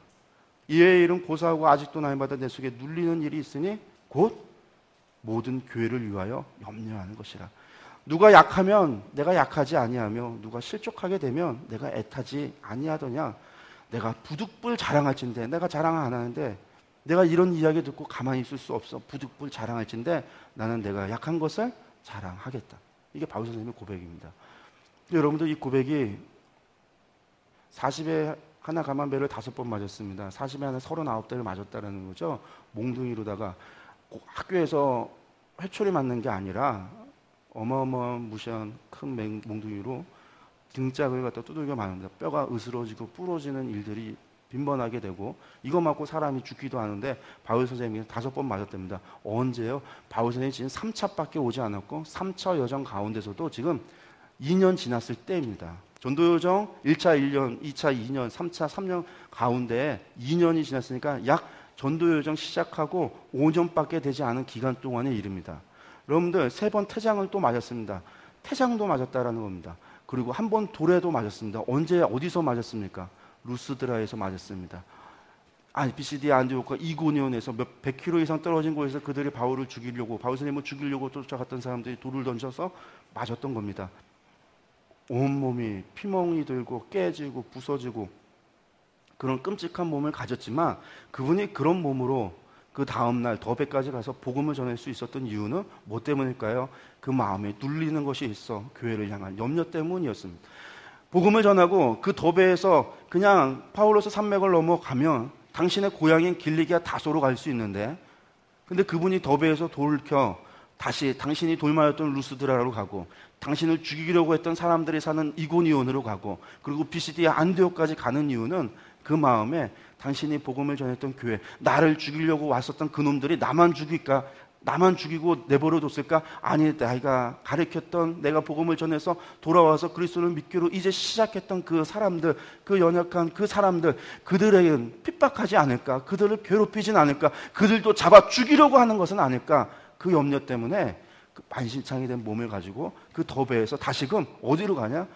이의 일은 고사하고 아직도 날마다 내 속에 눌리는 일이 있으니 곧 모든 교회를 위하여 염려하는 것이라. 누가 약하면 내가 약하지 아니하며 누가 실족하게 되면 내가 애타지 아니하더냐. 내가 부득불 자랑할진대. 내가 자랑 안 하는데 내가 이런 이야기 듣고 가만히 있을 수 없어. 부득불 자랑할진대 나는 내가 약한 것을 자랑하겠다. 이게 바울 선생님의 고백입니다. 여러분들 이 고백이 40에 하나 감한배를 5번 맞았습니다. 40에 하나 39대를 맞았다는 거죠. 몽둥이로다가 학교에서 회초리 맞는 게 아니라 어마어마한 무시한 큰 몽둥이로 등짝을 갖다 두들겨 맞는다. 뼈가 으스러지고 부러지는 일들이 빈번하게 되고 이거 맞고 사람이 죽기도 하는데 바울 선생님이 5번 맞았답니다. 언제요? 바울 선생님이 지금 3차밖에 오지 않았고 3차 여정 가운데서도 지금 2년 지났을 때입니다. 전도여정 1차 1년, 2차 2년, 3차 3년 가운데 2년이 지났으니까 약 전도여정 시작하고 5년밖에 되지 않은 기간 동안의 일입니다. 여러분들 3번 태장을 또 맞았습니다. 태장도 맞았다라는 겁니다. 그리고 1번 돌에도 맞았습니다. 언제 어디서 맞았습니까? 루스드라에서 맞았습니다. BCD 안디옥과 이고니온에서 몇 100km 이상 떨어진 곳에서 그들이 바울을 죽이려고 바울 선생님을 죽이려고 쫓아갔던 사람들이 돌을 던져서 맞았던 겁니다. 온몸이 피멍이 들고 깨지고 부서지고 그런 끔찍한 몸을 가졌지만 그분이 그런 몸으로 그 다음날 더베까지 가서 복음을 전할 수 있었던 이유는 뭐 때문일까요? 그 마음에 눌리는 것이 있어 교회를 향한 염려 때문이었습니다. 복음을 전하고 그 더베에서 그냥 파울로스 산맥을 넘어가면 당신의 고향인 길리기아 다소로 갈 수 있는데 근데 그분이 더베에서 돌켜 다시 당신이 돌맞았던 루스드라로 가고 당신을 죽이려고 했던 사람들이 사는 이고니온으로 가고 그리고 비시디아 안디옥까지 가는 이유는 그 마음에 당신이 복음을 전했던 교회 나를 죽이려고 왔었던 그놈들이 나만 죽이고 내버려 뒀을까? 아니 내가 가르쳤던 내가 복음을 전해서 돌아와서 그리스도를 믿기로 이제 시작했던 그 사람들 그 연약한 그 사람들 그들에게는 핍박하지 않을까? 그들을 괴롭히진 않을까? 그들도 잡아 죽이려고 하는 것은 아닐까? 그 염려 때문에 그 만신창이 된 몸을 가지고 그 더베에서 다시금 어디로 가냐?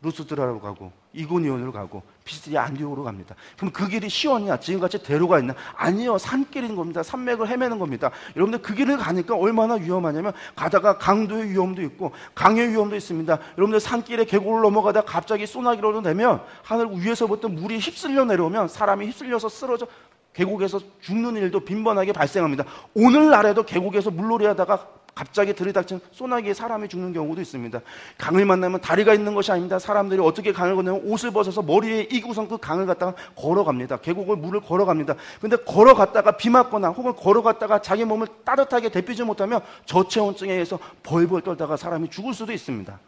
루스드라로 가고 이고니온으로 가고 피시디아 안디옥으로 갑니다. 그럼 그 길이 쉬웠냐? 지금같이 대로가 있나? 아니요. 산길인 겁니다. 산맥을 헤매는 겁니다. 여러분들 그 길을 가니까 얼마나 위험하냐면 가다가 강도의 위험도 있고 강의 위험도 있습니다. 여러분들 산길에 계곡을 넘어가다 갑자기 소나기로 되면 하늘 위에서부터 물이 휩쓸려 내려오면 사람이 휩쓸려서 쓰러져 계곡에서 죽는 일도 빈번하게 발생합니다. 오늘날에도 계곡에서 물놀이 하다가 갑자기 들이닥친 소나기에 사람이 죽는 경우도 있습니다. 강을 만나면 다리가 있는 것이 아닙니다. 사람들이 어떻게 강을 건너면 옷을 벗어서 머리에 이고선 그 강을 갖다가 걸어갑니다. 계곡을 물을 걸어갑니다. 근데 걸어갔다가 비 맞거나 혹은 걸어갔다가 자기 몸을 따뜻하게 데피지 못하면 저체온증에 의해서 벌벌 떨다가 사람이 죽을 수도 있습니다.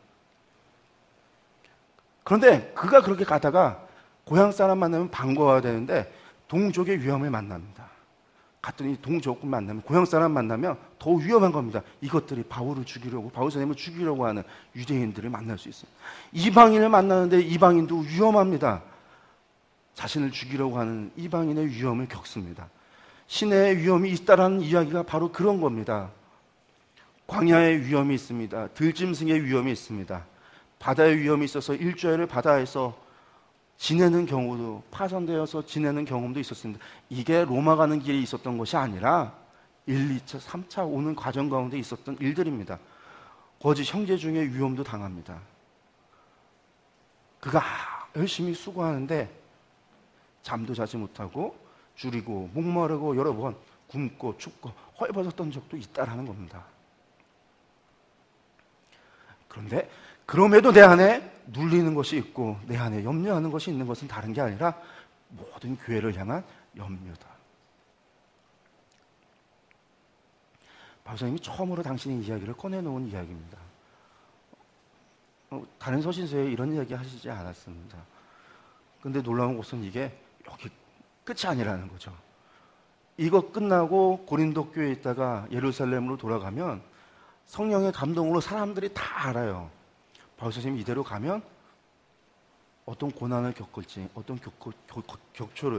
그런데 그가 그렇게 가다가 고향 사람 만나면 반가워야 되는데 동족의 위험을 만납니다. 갔더니 동족을 만나면 고향 사람 만나면 더 위험한 겁니다. 이것들이 바울 선생님을 죽이려고 하는 유대인들을 만날 수 있습니다. 이방인을 만나는데 이방인도 위험합니다. 자신을 죽이려고 하는 이방인의 위험을 겪습니다. 시내의 위험이 있다라는 이야기가 바로 그런 겁니다. 광야의 위험이 있습니다. 들짐승의 위험이 있습니다. 바다의 위험이 있어서 일주일을 바다에서 지내는 경우도, 파손되어서 지내는 경험도 있었습니다. 이게 로마 가는 길에 있었던 것이 아니라 1, 2차, 3차 오는 과정 가운데 있었던 일들입니다. 거짓 형제 중에 위험도 당합니다. 그가 열심히 수고하는데 잠도 자지 못하고 줄이고 목마르고 여러 번 굶고 춥고 헐벗었던 적도 있다라는 겁니다. 그런데 그럼에도 내 안에 눌리는 것이 있고 내 안에 염려하는 것이 있는 것은 다른 게 아니라 모든 교회를 향한 염려다. 바울사님이 처음으로 당신의 이야기를 꺼내놓은 이야기입니다. 다른 서신서에 이런 이야기 하시지 않았습니다. 그런데 놀라운 것은 이게 여기 끝이 아니라는 거죠. 이거 끝나고 고린도 교회에 있다가 예루살렘으로 돌아가면 성령의 감동으로 사람들이 다 알아요. 바울 선생님이 이대로 가면 어떤 고난을 겪을지, 어떤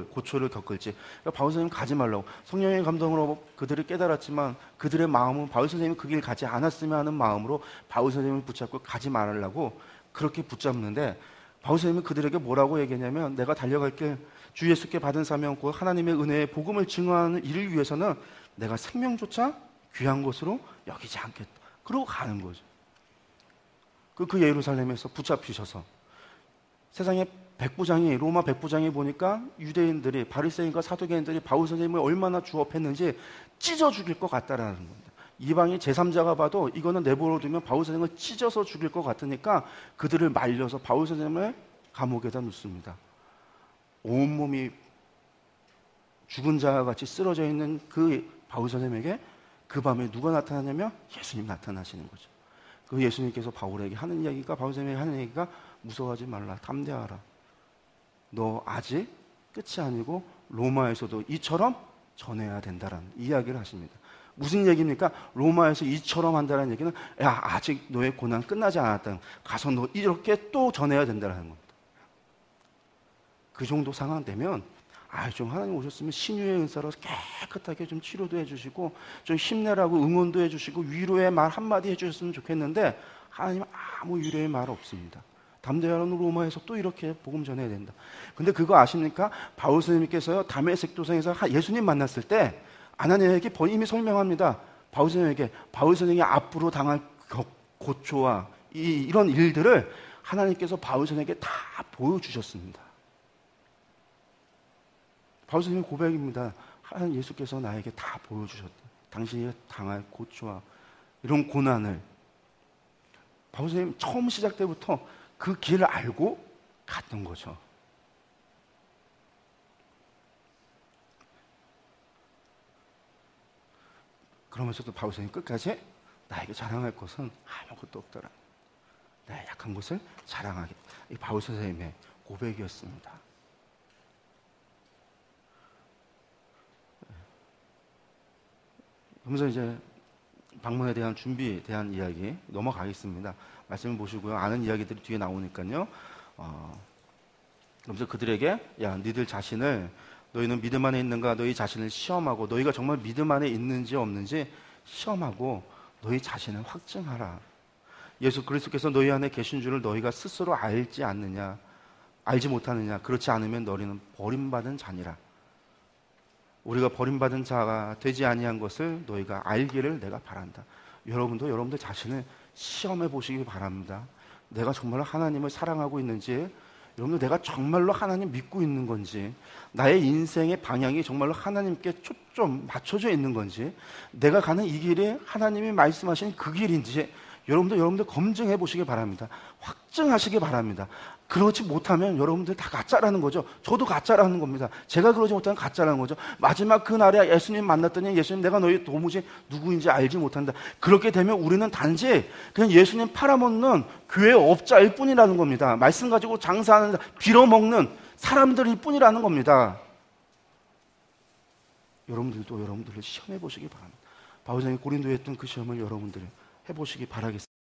고초를 겪을지. 그러니까 바울 선생님 가지 말라고. 성령의 감동으로 그들을 깨달았지만 그들의 마음은 바울 선생님이 그 길 가지 않았으면 하는 마음으로 바울 선생님을 붙잡고 가지 말라고 그렇게 붙잡는데, 바울 선생님은 그들에게 뭐라고 얘기했냐면, 내가 달려갈 길 주 예수께 받은 사명 곧 하나님의 은혜의 복음을 증거하는 일을 위해서는 내가 생명조차 귀한 것으로 여기지 않겠다. 그러고 가는 거죠. 그 예루살렘에서 붙잡히셔서 세상에 백부장이, 로마 백부장이 보니까 유대인들이, 바리새인과 사두개인들이 바울 선생님을 얼마나 주업했는지 찢어 죽일 것 같다라는 겁니다. 이방인 제3자가 봐도 이거는 내버려 두면 바울 선생님을 찢어서 죽일 것 같으니까 그들을 말려서 바울 선생님을 감옥에다 놓습니다. 온몸이 죽은 자와 같이 쓰러져 있는 그 바울 선생님에게 그 밤에 누가 나타나냐면 예수님 나타나시는 거죠. 그 예수님께서 바울에게 하는 이야기가, 바울 선생님에게 하는 얘기가 무서워하지 말라, 담대하라. 너 아직 끝이 아니고 로마에서도 이처럼 전해야 된다라는 이야기를 하십니다. 무슨 얘기입니까? 로마에서 이처럼 한다는 얘기는, 야, 아직 너의 고난 끝나지 않았다. 가서 너 이렇게 또 전해야 된다는 겁니다. 그 정도 상황 되면, 좀 하나님 오셨으면 신유의 은사로 깨끗하게 좀 치료도 해주시고, 좀 힘내라고 응원도 해주시고, 위로의 말 한마디 해주셨으면 좋겠는데, 하나님은 아무 위로의 말 없습니다. 담대하라는 로마에서 또 이렇게 복음 전해야 된다. 근데 그거 아십니까? 바울 선생님께서요, 다메섹 도상에서 예수님 만났을 때, 아나니아에게 이미 설명합니다. 바울 선생님이 앞으로 당할 고초와 이런 일들을 하나님께서 바울 선생에게 다 보여주셨습니다. 바울 선생님 고백입니다. 하나님 예수께서 나에게 다 보여주셨다. 당신이 당할 고초와 이런 고난을. 바울 선생님 처음 시작 때부터 그 길을 알고 갔던 거죠. 그러면서도 바울 선생님 끝까지 나에게 자랑할 것은 아무것도 없더라. 내 약한 것을 자랑하겠다. 이 바울 선생님의 고백이었습니다. 그러면서 이제 방문에 대한 준비에 대한 이야기 넘어가겠습니다. 말씀을 보시고요. 아는 이야기들이 뒤에 나오니까요. 그러면서 그들에게, 야, 너희들 자신을, 너희는 믿음 안에 있는가, 너희 자신을 시험하고, 너희가 정말 믿음 안에 있는지 없는지 시험하고 너희 자신을 확증하라. 예수 그리스도께서 너희 안에 계신 줄을 너희가 스스로 알지 않느냐, 알지 못하느냐. 그렇지 않으면 너희는 버림받은 자니라. 우리가 버림받은 자가 되지 아니한 것을 너희가 알기를 내가 바란다. 여러분도 여러분들 자신을 시험해 보시기 바랍니다. 내가 정말로 하나님을 사랑하고 있는지, 여러분들 내가 정말로 하나님 믿고 있는 건지, 나의 인생의 방향이 정말로 하나님께 초점 맞춰져 있는 건지, 내가 가는 이 길이 하나님이 말씀하신 그 길인지 여러분들 검증해 보시기 바랍니다. 확증하시기 바랍니다. 그렇지 못하면 여러분들 다 가짜라는 거죠. 저도 가짜라는 겁니다. 제가 그러지 못하면 가짜라는 거죠. 마지막 그날에 예수님 만났더니, 예수님 내가 너희 도무지 누구인지 알지 못한다. 그렇게 되면 우리는 단지 그냥 예수님 팔아먹는 교회 업자일 뿐이라는 겁니다. 말씀 가지고 장사하는, 빌어먹는 사람들일 뿐이라는 겁니다. 여러분들도 여러분들을 시험해 보시기 바랍니다. 바울 선생님이 고린도에 했던 그 시험을 여러분들이 해보시기 바라겠습니다.